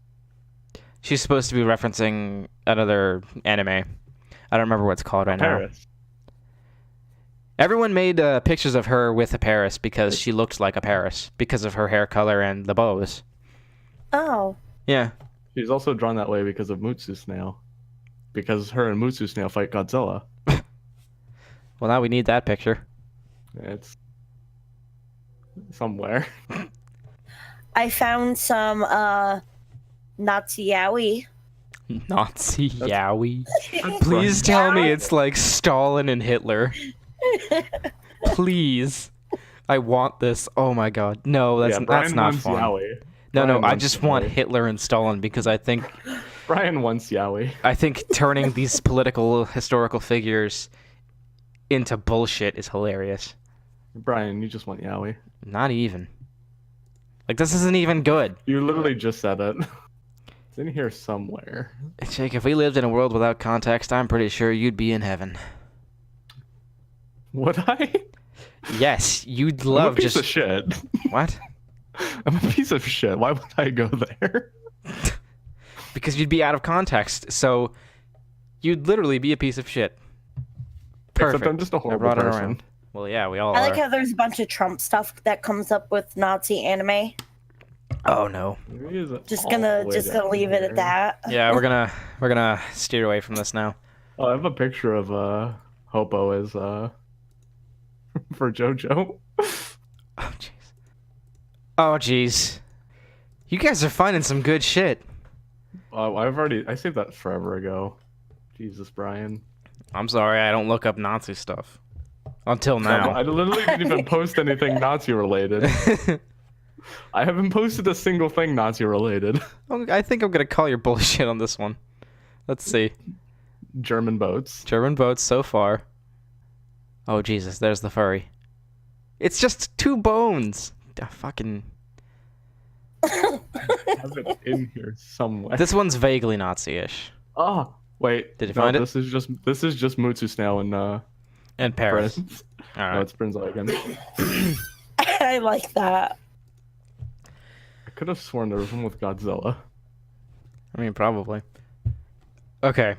supposed to be referencing another anime. I don't remember what it's called right now. Paris. Everyone made pictures of her with a Paris because she looked like a Paris because of her hair color and the bows. Oh. Yeah. She's also drawn that way because of Mutsu Snail. Because her and Mutsu Snail fight Godzilla. Well, now we need that picture. It's somewhere. I found some Nazi yaoi. Nazi yaoi. That's Please right. tell me it's like Stalin and Hitler. Please. I want this. Oh my god. No, that's Brian not wants fun. Yaoi. No, Brian I wants just want yaoi. Hitler and Stalin because I think Brian wants Yaoi. turning these political historical figures into bullshit is hilarious. Brian, you just want Yaoi. Not even. Like, this isn't even good. You literally just said it. It's in here somewhere. Jake, if we lived in a world without context, I'm pretty sure you'd be in heaven. Would I? Yes, you'd I'm a love piece just... of shit. What? I'm a piece of shit. Why would I go there? Because you'd be out of context, so you'd literally be a piece of shit. Perfect. Except I'm just a I horrible brought it person. around. Well, yeah, we all I are. like how there's a bunch of Trump stuff that comes up with Nazi anime. Oh no. Just gonna leave it at that. Yeah, we're gonna steer away from this now. Oh, I have a picture of Hopo as for JoJo. Oh jeez. Oh jeez. You guys are finding some good shit. I saved that forever ago. Jesus, Brian. I'm sorry, I don't look up Nazi stuff. Until I now. literally didn't even post anything Nazi related. I haven't posted a single thing Nazi related. I think I'm gonna call your bullshit on this one. Let's see. German boats. German boats so far. Oh Jesus, there's the furry. It's just 2 bones. Fucking. I have it in here somewhere. This one's vaguely Nazi-ish. Oh, wait. Did you find it? This is just Mutsu Snail and And Paris. Prince. All No, right. it's Prince Eugen. I like that. I could have sworn there was one with Godzilla. I mean, probably. Okay.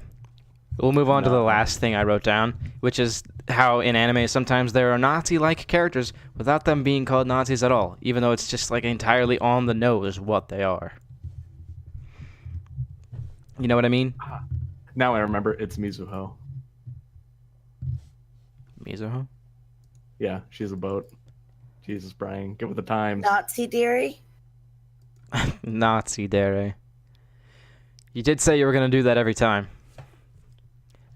We'll move on to the last thing I wrote down, which is how in anime sometimes there are Nazi-like characters without them being called Nazis at all, even though it's just like entirely on the nose what they are. You know what I mean? Now I remember it's Mizuho. Mizuho? Yeah, she's a boat. Jesus, Brian, get with the times. Nazi theory. Nazi dere. You did say you were going to do that every time.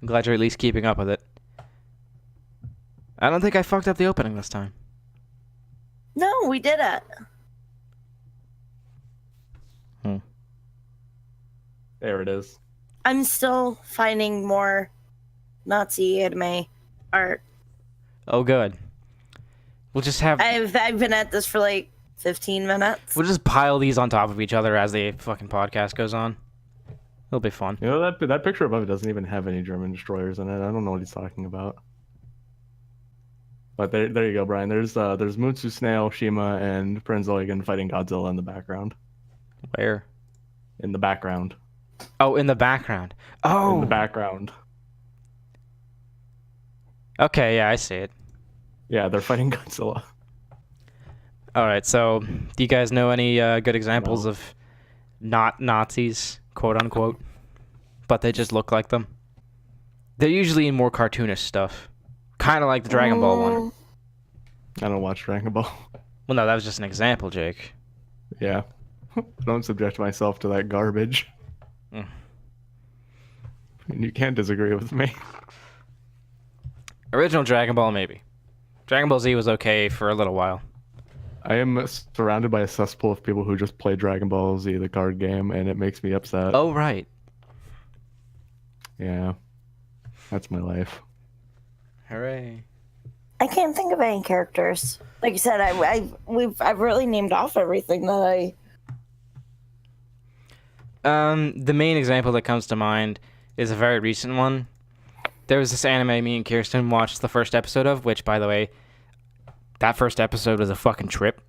I'm glad you're at least keeping up with it. I don't think I fucked up the opening this time. No, we did it. There it is. I'm still finding more Nazi anime art. Oh, good. We'll just have... I've been at this for like 15 minutes. We'll just pile these on top of each other as the fucking podcast goes on. It'll be fun. You know, that picture above it doesn't even have any German destroyers in it. I don't know what he's talking about. But there you go, Brian. There's Mutsu Snail, Shima, and Prince Eugen fighting Godzilla in the background. Where? In the background. Oh, in the background. Oh! In the background. Okay, yeah, I see it. Yeah, they're fighting Godzilla. Alright, so do you guys know any good examples No. of not Nazis, quote unquote, but they just look like them? They're usually in more cartoonish stuff. Kind of like the Dragon Ball one. I don't watch Dragon Ball. Well, no, that was just an example, Jake. Yeah. I don't subject myself to that garbage. Mm. And you can't disagree with me. Original Dragon Ball, maybe. Dragon Ball Z was okay for a little while. I am surrounded by a cesspool of people who just play Dragon Ball Z, the card game, and it makes me upset. Oh, right. Yeah. That's my life. Hooray. I can't think of any characters. Like I said, I've really named off everything that I. The main example that comes to mind is a very recent one. There was this anime me and Kirsten watched the first episode of, which, by the way, that first episode was a fucking trip.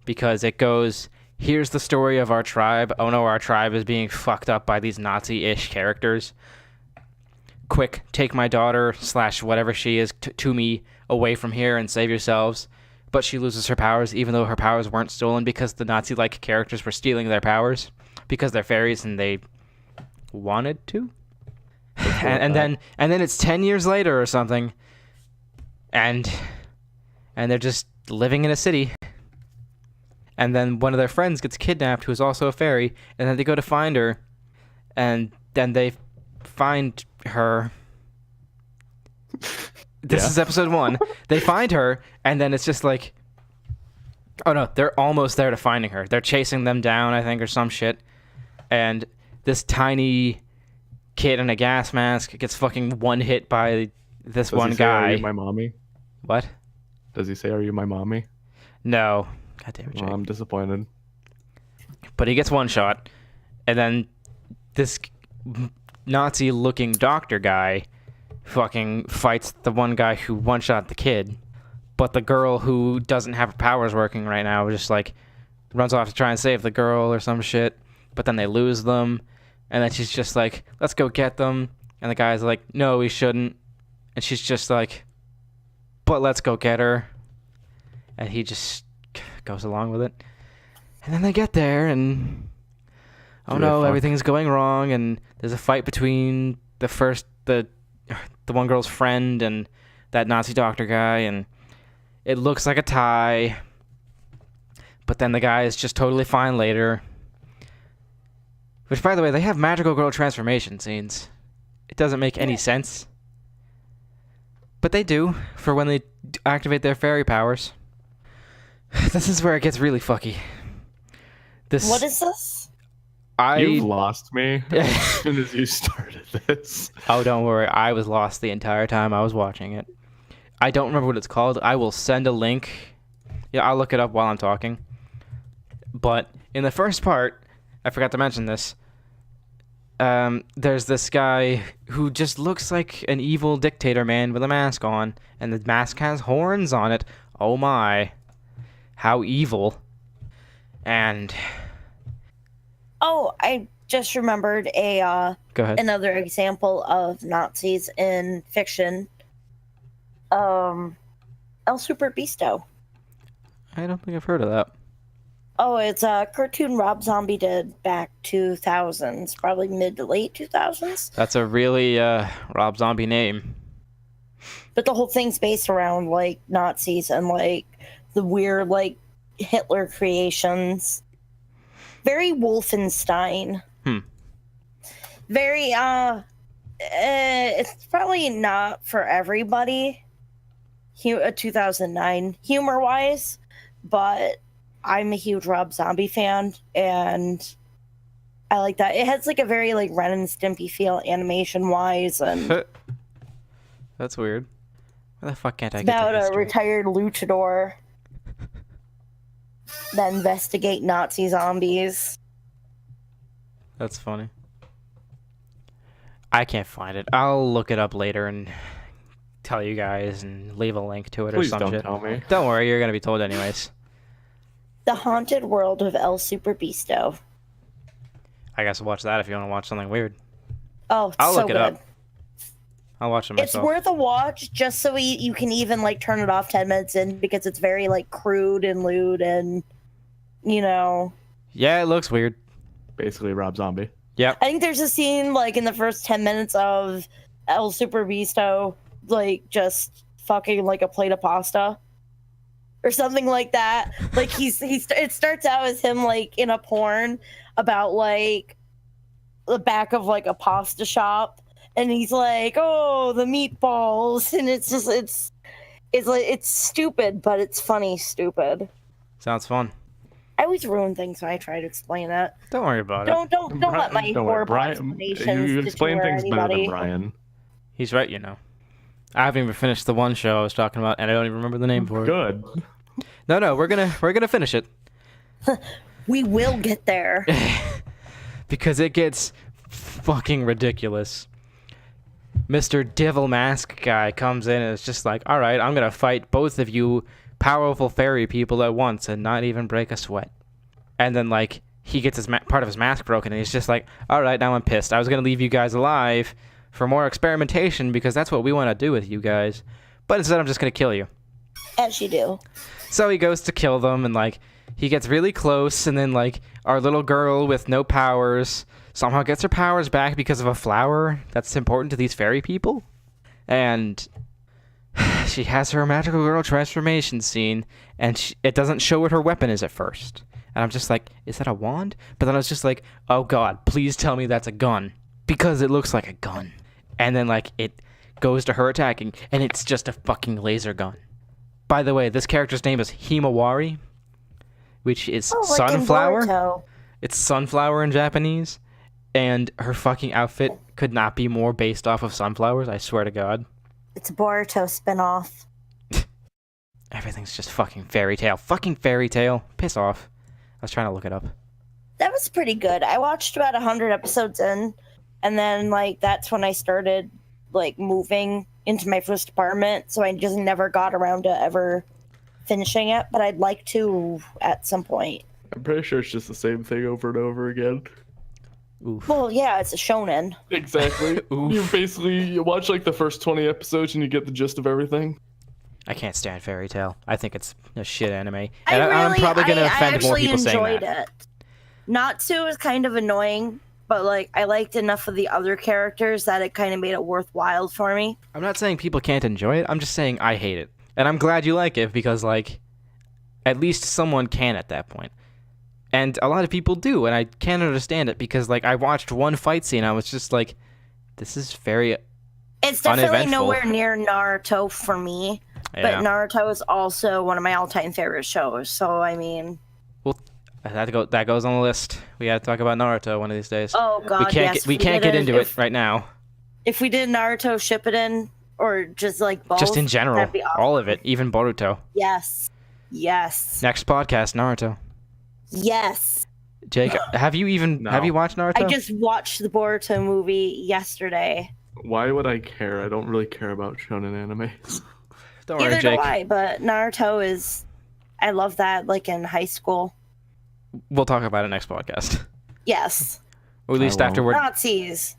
Because it goes, here's the story of our tribe. Oh no, our tribe is being fucked up by these Nazi-ish characters. Quick, take my daughter / whatever she is to me away from here and save yourselves. But she loses her powers, even though her powers weren't stolen because the Nazi-like characters were stealing their powers because they're fairies and they wanted to. And then it's 10 years later or something, and they're just living in a city. And then one of their friends gets kidnapped, who's also a fairy, and then they go to find her, and then they find her. This is episode 1. They find her, and then it's just like, oh no, they're almost there to finding her. They're chasing them down, I think, or some shit. And this tiny kid in a gas mask gets fucking one hit by this one guy. Are you my mommy? What? Does he say, are you my mommy? No. God damn it, Jake. Well, I'm disappointed. But he gets one shot, and then this Nazi-looking doctor guy fucking fights the one guy who one-shot the kid. But the girl who doesn't have her powers working right now just, like, runs off to try and save the girl or some shit. But then they lose them, and then she's just like, let's go get them. And the guy's like, no, we shouldn't. And she's just like, but let's go get her. And he just goes along with it. And then they get there, and oh no, everything's going wrong, and there's a fight between the one girl's friend and that Nazi doctor guy, and it looks like a tie. But then the guy is just totally fine later. Which, by the way, they have magical girl transformation scenes. It doesn't make any sense. But they do, for when they activate their fairy powers. This is where it gets really fucky. What is this? You've lost me as soon as you started this. Oh, don't worry. I was lost the entire time I was watching it. I don't remember what it's called. I will send a link. Yeah, I'll look it up while I'm talking. But in the first part, I forgot to mention this. There's this guy who just looks like an evil dictator man with a mask on, and the mask has horns on it. Oh my. How evil. And oh, I just remembered Go ahead. another example of Nazis in fiction. El Super Beasto. I don't think I've heard of that. Oh, it's a cartoon Rob Zombie did back 2000s, probably mid to late 2000s. That's a really Rob Zombie name. But the whole thing's based around like Nazis and like the weird like Hitler creations. Very Wolfenstein. Very it's probably not for everybody. 2009 humor wise, but I'm a huge Rob Zombie fan, and I like that. It has like a very like Ren and Stimpy feel animation wise, and that's weird. Where the fuck can't I it's get about that a retired luchador that investigate Nazi zombies. That's funny. I can't find it. I'll look it up later and tell you guys and leave a link to it. Please or some don't shit. tell me. Don't worry, you're gonna be told anyways. The Haunted World of El Super Beasto. I guess watch that if you want to watch something weird. Oh, it's I'll so look it good. up. I'll watch it It's myself. worth a watch just so you can even like turn it off 10 minutes in, because it's very like crude and lewd and Yeah, it looks weird. Basically, Rob Zombie. Yep. I think there's a scene like in the first 10 minutes of El Super Beasto like just fucking like a plate of pasta or something like that. Like it starts out as him like in a porn about like the back of like a pasta shop, and he's like, oh, the meatballs, and it's just it's like it's stupid, but it's funny stupid. Sounds fun. I always ruin things when I try to explain it. Don't worry about it. Don't let my Don't worry, horrible Brian. explanations You explain deter things better anybody. than Brian. He's right, you know. I haven't even finished the one show I was talking about, and I don't even remember the name for it. Good. No, we're gonna finish it. We will get there. Because it gets fucking ridiculous. Mr. Devil Mask guy comes in and is just like, alright, I'm gonna fight both of you powerful fairy people at once and not even break a sweat. And then, like, he gets his part of his mask broken and he's just like, alright, now I'm pissed. I was gonna leave you guys alive for more experimentation because that's what we want to do with you guys. But instead I'm just gonna kill you. As you do. So he goes to kill them and, like, he gets really close and then, like, our little girl with no powers somehow gets her powers back because of a flower that's important to these fairy people. And she has her magical girl transformation scene, and it doesn't show what her weapon is at first. And I'm just like, is that a wand? But then I was just like, oh god, please tell me that's a gun. Because it looks like a gun. And then, like, it goes to her attacking, and it's just a fucking laser gun. By the way, this character's name is Himawari, which is like sunflower. in Boruto. It's sunflower in Japanese. And her fucking outfit could not be more based off of sunflowers, I swear to God. It's a Boruto spinoff. Everything's just fucking fairy tale. Fucking fairy tale. Piss off. I was trying to look it up. That was pretty good. I watched about 100 episodes in, and then, like, that's when I started, like, moving into my first apartment, so I just never got around to ever finishing it, but I'd like to at some point. I'm pretty sure it's just the same thing over and over again. Oof. Well, yeah, it's a shonen. Exactly. You watch like the first 20 episodes and you get the gist of everything. I can't stand fairy tale. I think it's a shit anime. I'm I'm probably going to offend more people saying enjoyed that. it. Natsu was kind of annoying, but, like, I liked enough of the other characters that it kind of made it worthwhile for me. I'm not saying people can't enjoy it. I'm just saying I hate it. And I'm glad you like it because, like, at least someone can at that point. And a lot of people do, and I can't understand it because, like, I watched one fight scene, I was just like, this is very It's definitely uneventful. nowhere near Naruto for me, Yeah. but Naruto is also one of my all-time favorite shows, so, I mean... Well, that goes on the list. We got to talk about Naruto one of these days. Oh, God, yes. We can't get into it right now. If we did Naruto Shippuden, or just, like, both... Just in general, that'd be awesome. all of it, even Boruto. Yes. Yes. Next podcast, Naruto. Yes. Jake, have you watched Naruto? I just watched the Boruto movie yesterday. Why would I care? I don't really care about shonen animes. Don't worry, Neither Jake. do I, but Naruto is... I love that, like, in high school. We'll talk about it next podcast. Yes. Or at least I won't. afterward. Nazis.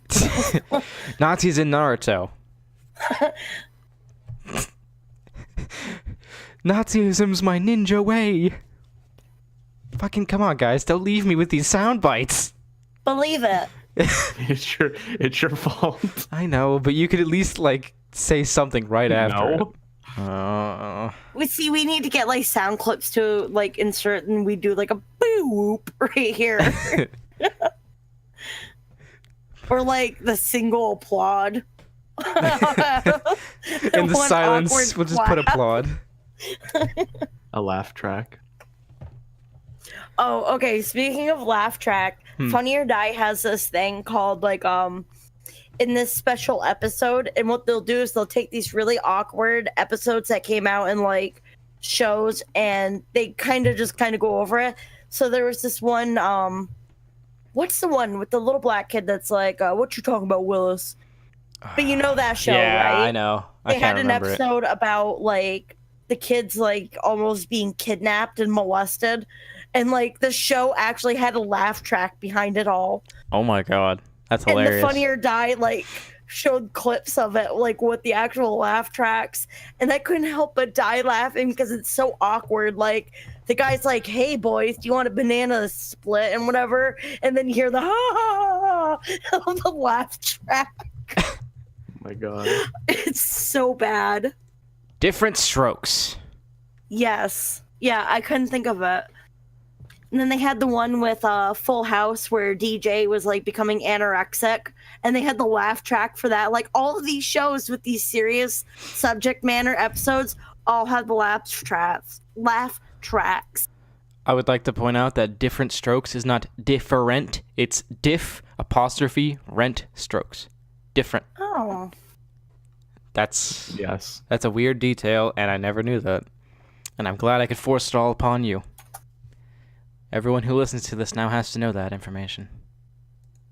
Nazis in Naruto. Nazism's my ninja way. Fucking come on, guys. Don't leave me with these sound bites. Believe it. It's your fault. I know, but you could at least, like, say something right after No. it. We need to get, like, sound clips to, like, insert, and we do, like, a boop right here. Or, like, the single applaud. In the One silence, awkward we'll just put clap. applaud. A laugh track. Oh, okay. Speaking of laugh track, Funny or Die has this thing called, like, in this special episode, and what they'll do is they'll take these really awkward episodes that came out in, like, shows, and they kind of go over it. So there was this one, what's the one with the little black kid that's like, what you talking about, Willis? But you know that show, Yeah, right? I know. I They can't had an remember it. episode about, like, the kids, like, almost being kidnapped and molested. And, like, the show actually had a laugh track behind it all. Oh my god. That's And hilarious. the Funny or Die, like, showed clips of it, like, with the actual laugh tracks. And I couldn't help but die laughing because it's so awkward. Like, the guy's like, hey, boys, do you want a banana split and whatever? And then you hear the ha of the laugh track. Oh my god. It's so bad. Different strokes. Yes. Yeah, I couldn't think of it. And then they had the one with Full House where DJ was, like, becoming anorexic. And they had the laugh track for that. Like, all of these shows with these serious subject matter episodes all have the laugh tracks. I would like to point out that different strokes is not different. It's diff apostrophe rent strokes. Different. Oh. That's Yes. a weird detail, and I never knew that. And I'm glad I could force it all upon you. Everyone who listens to this now has to know that information.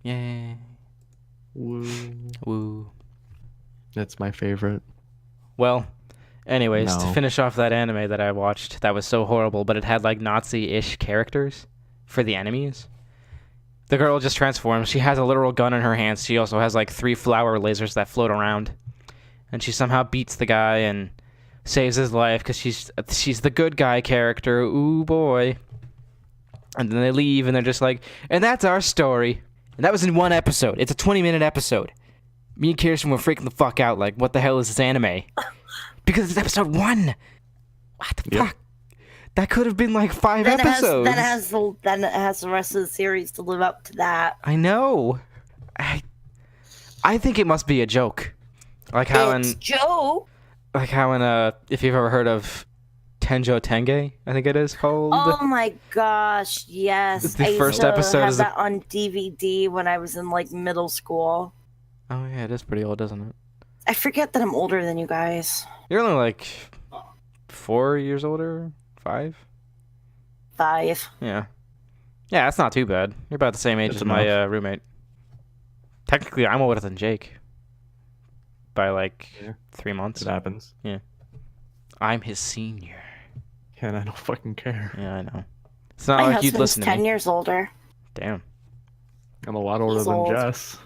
Yay. Woo. Woo. That's my favorite. Well, anyways, to No. finish off that anime that I watched that was so horrible, but it had like Nazi-ish characters for the enemies. The girl just transforms. She has a literal gun in her hands. She also has like 3 flower lasers that float around. And she somehow beats the guy and saves his life because she's the good guy character. Ooh boy. And then they leave and they're just like, and that's our story. And that was in 1 episode. It's a 20-minute episode. Me and Kirsten were freaking the fuck out. Like, what the hell is this anime? Because it's episode 1. What the Yep. fuck? That could have been like 5 Then episodes. Then it has the rest of the series to live up to that. I know. I think it must be a joke. Like how It's Joe. in if you've ever heard of Tenjo Tenge, I think it is called. Oh my gosh, yes. The I used first to episode have is that on DVD when I was in like middle school. Oh yeah, it is pretty old, isn't it? I forget that I'm older than you guys. You're only like 4 years older, 5. 5. Yeah, that's not too bad. You're about the same age Good as my enough. roommate. Technically, I'm older than Jake by like Yeah. 3 months. It happens. I'm his senior. And I don't fucking care. Yeah, I know. It's not My like you'd husband's listen to 10 me. years older. Damn. I'm a lot older He's than old. Jess.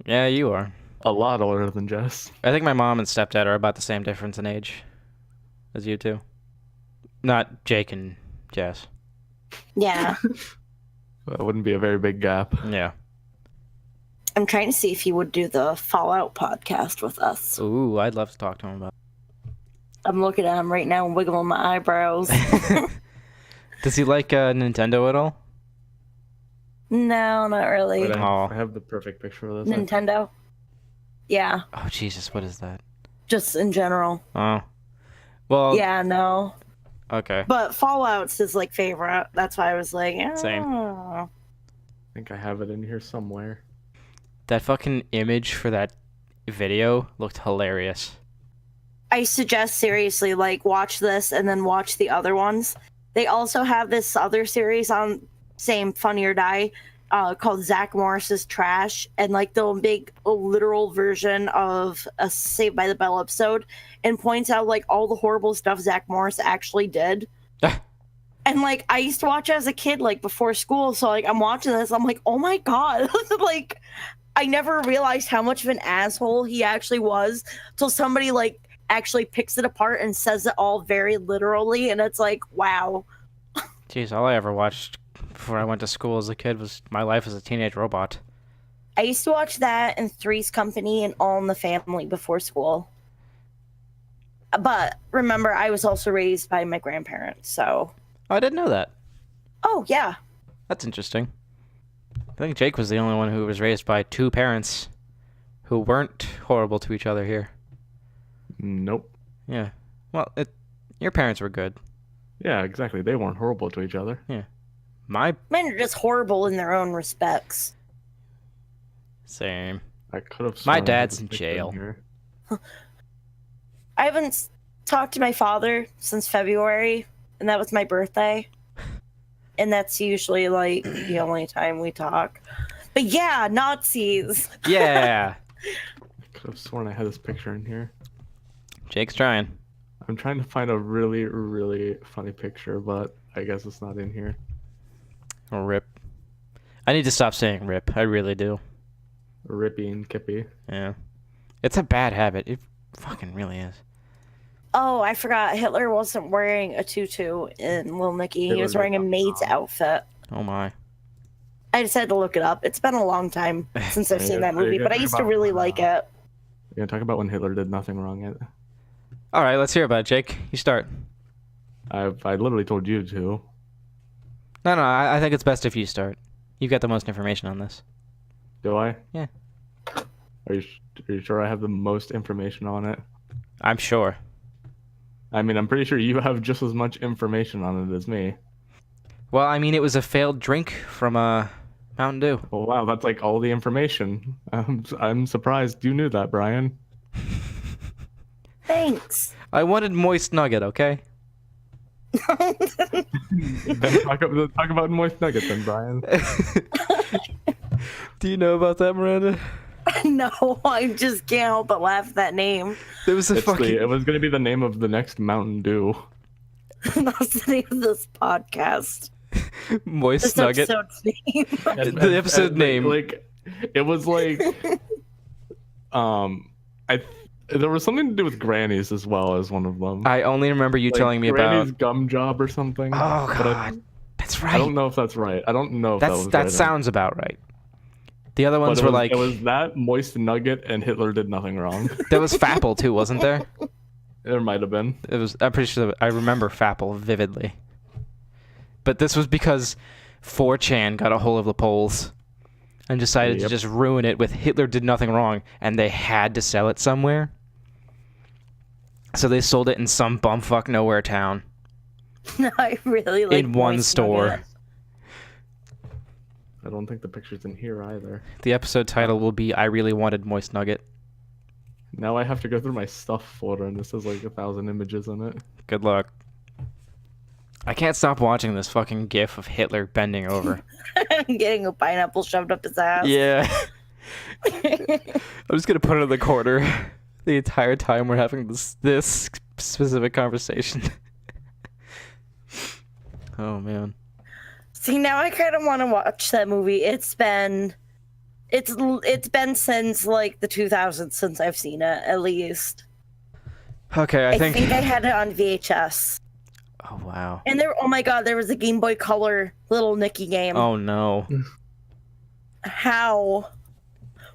Yeah, you are. A lot older than Jess. I think my mom and stepdad are about the same difference in age as you two. Not Jake and Jess. Yeah. That wouldn't be a very big gap. Yeah. I'm trying to see if he would do the Fallout podcast with us. Ooh, I'd love to talk to him about I'm looking at him right now and wiggling my eyebrows. it. Does he like Nintendo at all? No, not really. But Aw. I have the perfect picture of this. Nintendo? Yeah, Oh, Jesus, what is that? just in general. Oh. Well, Yeah, no. okay. But Fallout's his like favorite. That's why I was like, Same. "Oh." I think I have it in here somewhere. That fucking image for that video looked hilarious. I suggest seriously, like, watch this and then watch the other ones. They also have this other series on same Funny or Die called Zach Morris's Trash, and like they'll make a literal version of a Saved by the Bell episode and points out like all the horrible stuff Zach Morris actually did. And like I used to watch as a kid, like before school, so like I'm watching this, I'm like, oh my god, like I never realized how much of an asshole he actually was till somebody like actually picks it apart and says it all very literally, and it's like, wow. Jeez, all I ever watched before I went to school as a kid was My Life as a Teenage Robot. I used to watch that and Three's Company and All in the Family before school. But remember, I was also raised by my grandparents, so. Oh, I didn't know that. Oh, yeah. That's interesting. I think Jake was the only one who was raised by 2 parents who weren't horrible to each other here. Nope. Yeah. Well, your parents were good. Yeah, exactly. They weren't horrible to each other. My Men are just horrible in their own respects. same. I could have. My sworn I had dad's this in picture jail. here. I haven't talked to my father since February, and that was my birthday. And that's usually like the only time we talk. But yeah, Nazis. Yeah. I could have sworn I had this picture in here. Jake's trying. I'm trying to find a really, really funny picture, but I guess it's not in here. Rip. I need to stop saying rip. I really do. Rippy and Kippy. Yeah. It's a bad habit. It fucking really is. Oh, I forgot. Hitler wasn't wearing a tutu in Little Nicky. He Hitler was wearing a did not. maid's outfit. Oh my. I just had to look it up. It's been a long time since I've seen that Are you movie, gonna but I talk used to about, really like it. You're gonna talk about when Hitler did nothing wrong yet? All right, let's hear about it, Jake. You start. I literally told you to. No, I think it's best if you start. You've got the most information on this. Do I? Yeah. Are you sure I have the most information on it? I'm sure. I mean, I'm pretty sure you have just as much information on it as me. Well, I mean, it was a failed drink from Mountain Dew. Well, wow, that's like all the information. I'm surprised you knew that, Brian. Thanks. I wanted moist nugget, okay? Then talk about moist nugget then, Brian. Do you know about that, Miranda? No, I just can't help but laugh at that name. There was a It was going to be the name of the next Mountain Dew. That's the name of this podcast. moist This nugget. episode's name. The episode name. Like, it was like, there was something to do with Granny's as well as one of them. I only remember you Like, telling me Granny's about. gum job or something. Oh But god, that's right. I don't know if that's right. I don't know if that was That right. sounds about right. The other But ones it were was, like it was that moist nugget and Hitler did nothing wrong. there was Fapple too, wasn't there? There might have been. It was. I'm pretty sure I remember Fapple vividly. But this was because 4chan got a hold of the polls and decided to Yep. just ruin it with Hitler did nothing wrong, and they had to sell it somewhere. So they sold it in some bumfuck nowhere town. I really like In one moist store. nugget. I don't think the picture's in here either. The episode title will be I Really Wanted Moist Nugget. Now I have to go through my stuff folder and this has like 1,000 images in it. Good luck. I can't stop watching this fucking gif of Hitler bending over. Getting a pineapple shoved up his ass. Yeah. I'm just gonna put it in the corner the entire time we're having this specific conversation. Oh man. See, now I kind of want to watch that movie. It's been since like the 2000s since I've seen it, at least. Okay, I think. I had it on VHS. Oh wow. And oh my god, there was a Game Boy Color Little Nicky game. Oh no. How?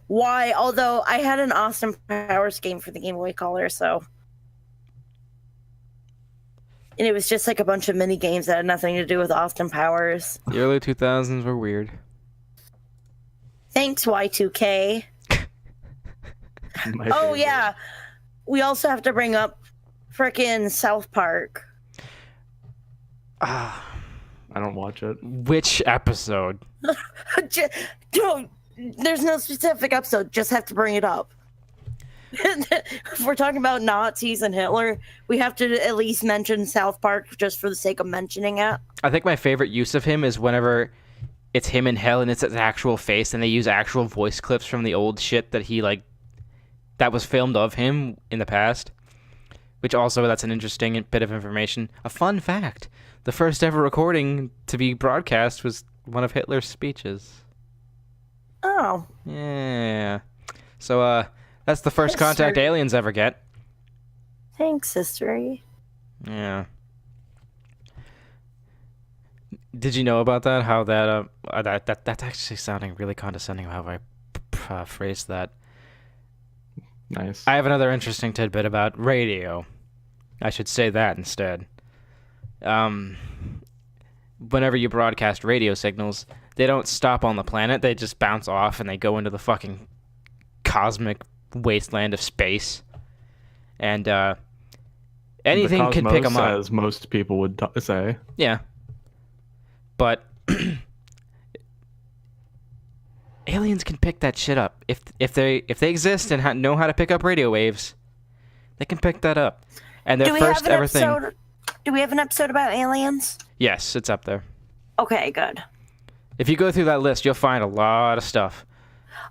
Why? Although I had an Austin Powers game for the Game Boy Color, so. And it was just like a bunch of mini games that had nothing to do with Austin Powers. The early 2000s were weird. Thanks, Y2K. My Oh favorite. yeah, we also have to bring up frickin' South Park. Ah, I don't watch it. which episode? No, there's no specific episode. Just have to bring it up. If we're talking about Nazis and Hitler, we have to at least mention South Park just for the sake of mentioning it. I think my favorite use of him is whenever it's him in hell and it's his actual face, and they use actual voice clips from the old shit that he that was filmed of him in the past. Which also, that's an interesting bit of information. A fun fact: the first ever recording to be broadcast was one of Hitler's speeches. Oh, Yeah. So, that's the first contact History. aliens ever get. thanks, history. Yeah. Did you know about that? How that's actually sounding really condescending. How I phrased that. Nice. I have another interesting tidbit about radio. I should say that instead. Whenever you broadcast radio signals, they don't stop on the planet. They just bounce off and they go into the fucking cosmic wasteland of space. And anything The can pick cosmos, them up. as most people would say. Yeah. But aliens can pick that shit up. If they exist and know how to pick up radio waves, they can pick that up. And their first ever thing. Do we have an episode about aliens? Yes, it's up there. Okay, good. If you go through that list, you'll find a lot of stuff.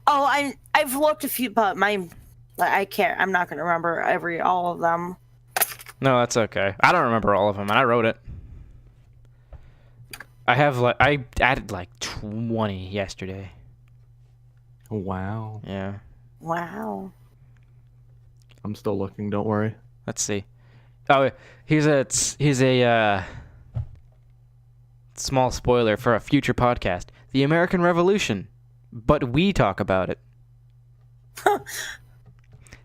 Oh, I've looked a few, but I can't. I'm not gonna remember all of them. No, that's okay. I don't remember all of them, and I wrote it. I added 20 yesterday. Wow. Yeah. Wow. I'm still looking. Don't worry. Let's see. Oh, here's a small spoiler for a future podcast. The American Revolution, but we talk about it.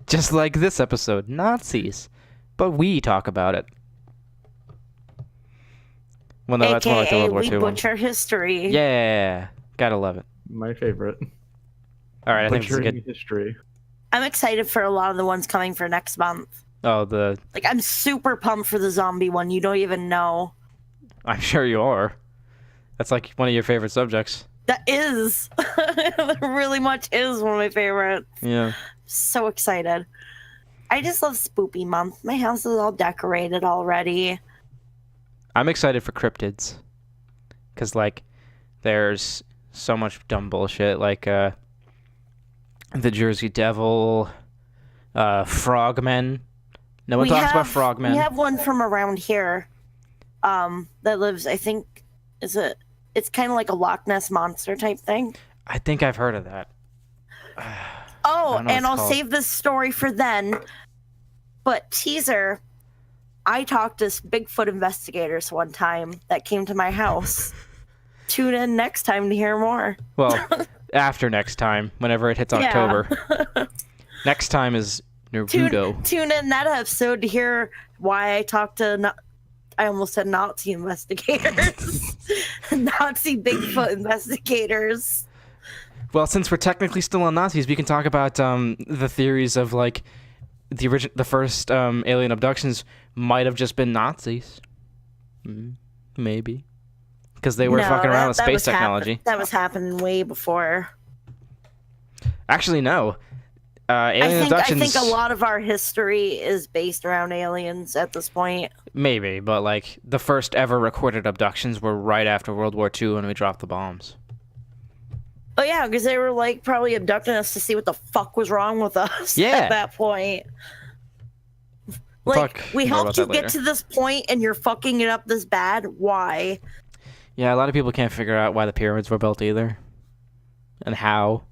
Just like this episode, Nazis, but we talk about it. Well, no, that's more like the AKA, World War we II one. butcher history. Yeah, gotta love it. My favorite. All right, I think this is Butchering good. history. I'm excited for a lot of the ones coming for next month. Oh, I'm super pumped for the zombie one. You don't even know. I'm sure you are. That's like one of your favorite subjects. That is. It really much is one of my favorites. Yeah. So excited. I just love spoopy month. My house is all decorated already. I'm excited for cryptids. Because, like, there's so much dumb bullshit, like, the Jersey Devil, frogmen. No one talks about frogmen. We have one from around here that lives, I think, it's kind of like a Loch Ness Monster type thing. I think I've heard of that. Oh, and I'll save this story for then. But teaser, I talked to Bigfoot investigators one time that came to my house. Tune in next time to hear more. Well, after next time, whenever it hits October. Next time is Naruto. Tune in that episode to hear why I talked to, I almost said Nazi investigators. Nazi Bigfoot investigators. Well, since we're technically still on Nazis, we can talk about the theories of, like, the first alien abductions might have just been Nazis. Maybe. Because they were fucking around with space technology. That was happening way before. Actually, no. Alien abductions... I think a lot of our history is based around aliens at this point. Maybe, but, like, the first ever recorded abductions were right after World War II when we dropped the bombs. Oh, yeah, because they were, like, probably abducting us to see what the fuck was wrong with us at that point. Like, we helped you get to this point and you're fucking it up this bad. Why? Yeah, a lot of people can't figure out why the pyramids were built either. And how.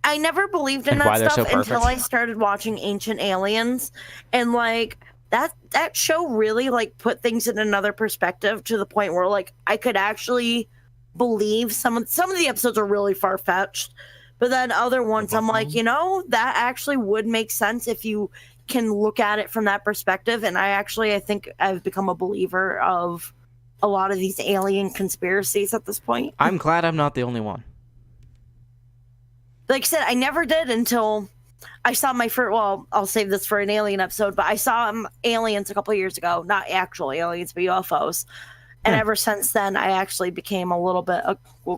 I never believed in that stuff until I started watching Ancient Aliens. And, like, that show really, like, put things in another perspective to the point where, like, I could actually believe some of the episodes are really far-fetched. But then other ones, I'm like, you know, that actually would make sense if you can look at it from that perspective. And I think I've become a believer of a lot of these alien conspiracies at this point. I'm glad I'm not the only one. Like I said, I never did until I saw my first, well, I'll save this for an alien episode, but I saw aliens a couple of years ago, not actual aliens, but UFOs. And ever since then, I actually became a little bit,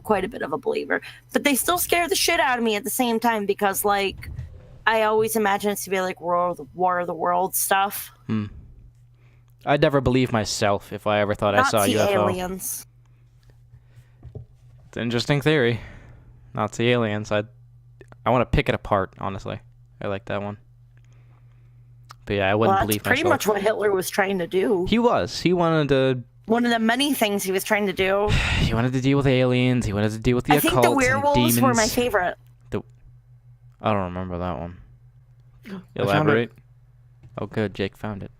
quite a bit of a believer. But they still scare the shit out of me at the same time because, like, I always imagine it to be like War of the World stuff. I'd never believe myself if I ever thought I saw a UFO. Aliens. It's an interesting theory. Nazi aliens. I want to pick it apart, honestly. I like that one. But yeah, I wouldn't believe myself. That's pretty much what Hitler was trying to do. He was. He wanted to... One of the many things he was trying to do. He wanted to deal with aliens. He wanted to deal with the occult. I think the werewolves were my favorite. I don't remember that one. Elaborate. Oh, good. Jake found it.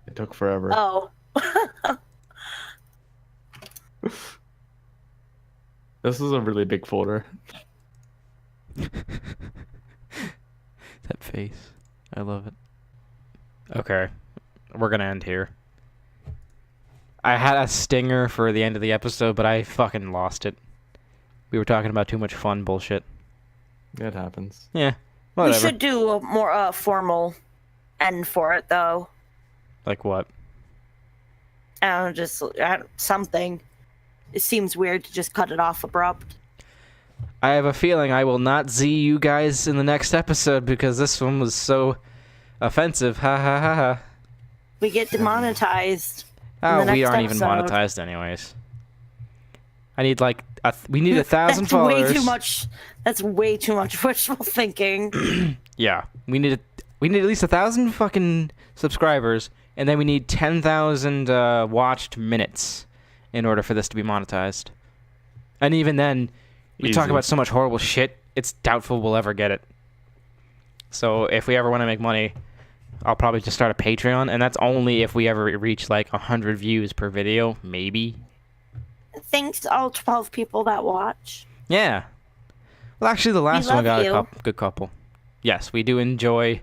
It took forever. Oh. This is a really big folder. That face. I love it. Okay. We're gonna end here. I had a stinger for the end of the episode, but I fucking lost it. We were talking about too much fun bullshit. It happens. Yeah. Whatever. We should do a more formal end for it, though. Like what? I don't know, just something. It seems weird to just cut it off abrupt. I have a feeling I will not see you guys in the next episode because this one was so offensive. Ha ha ha ha. We get demonetized. Oh, we aren't even monetized anyways. I need like we need 1,000 followers. Way too much. That's way too much wishful thinking. Yeah, we need at least 1,000 fucking subscribers, and then we need 10,000 watched minutes in order for this to be monetized. And even then, we talk about so much horrible shit. It's doubtful we'll ever get it. So if we ever want to make money, I'll probably just start a Patreon, and that's only if we ever reach like 100 views per video, maybe. Thanks to all 12 people that watch. Yeah. Well, actually, the last one got a good couple. Yes, we do enjoy.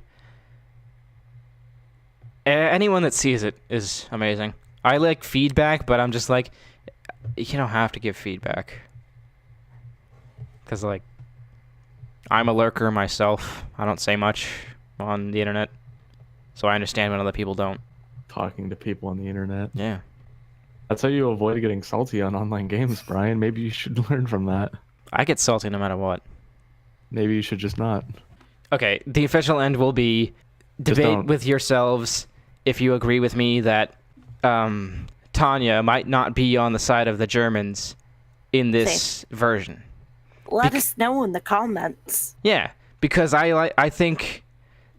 Anyone that sees it is amazing. I like feedback, but I'm just like, you don't have to give feedback. Because, like, I'm a lurker myself. I don't say much on the internet. So I understand when other people don't. Talking to people on the internet. Yeah. That's how you avoid getting salty on online games, Brian. Maybe you should learn from that. I get salty no matter what. Maybe you should just not. Okay, the official end will be Just debate don't. with yourselves if you agree with me that Tanya might not be on the side of the Germans in this version. Let us know in the comments. Yeah, because I think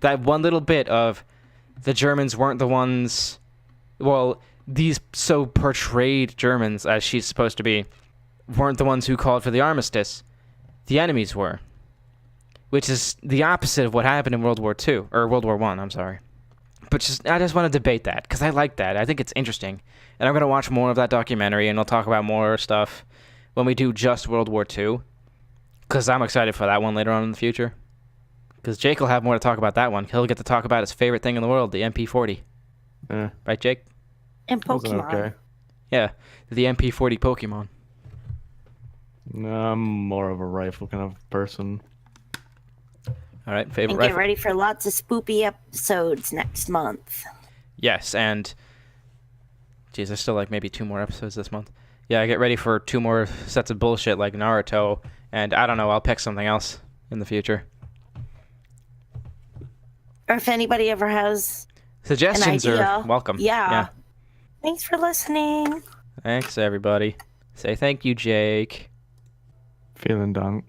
that one little bit of the Germans weren't the ones. Well, these so portrayed Germans, as she's supposed to be, weren't the ones who called for the armistice. The enemies were, which is the opposite of what happened in World War II or World War One. I'm sorry, but I just want to debate that because I like that. I think it's interesting, and I'm gonna watch more of that documentary, and we'll talk about more stuff when we do just World War II. Because I'm excited for that one later on in the future. Because Jake will have more to talk about that one. He'll get to talk about his favorite thing in the world, the MP40. Eh, Right, Jake? And wasn't Pokemon. okay. Yeah, the MP40 Pokemon. No, I'm more of a rifle kind of person. All right, favorite And get rifle. ready for lots of spoopy episodes next month. Yes, and... Geez, there's still like maybe 2 more episodes this month. Yeah, get ready for 2 more sets of bullshit like Naruto. And I don't know, I'll pick something else in the future. Or if anybody ever has Suggestions an idea, are welcome. Yeah. Thanks for listening. Thanks, everybody. Say thank you, Jake. Feeling dunk.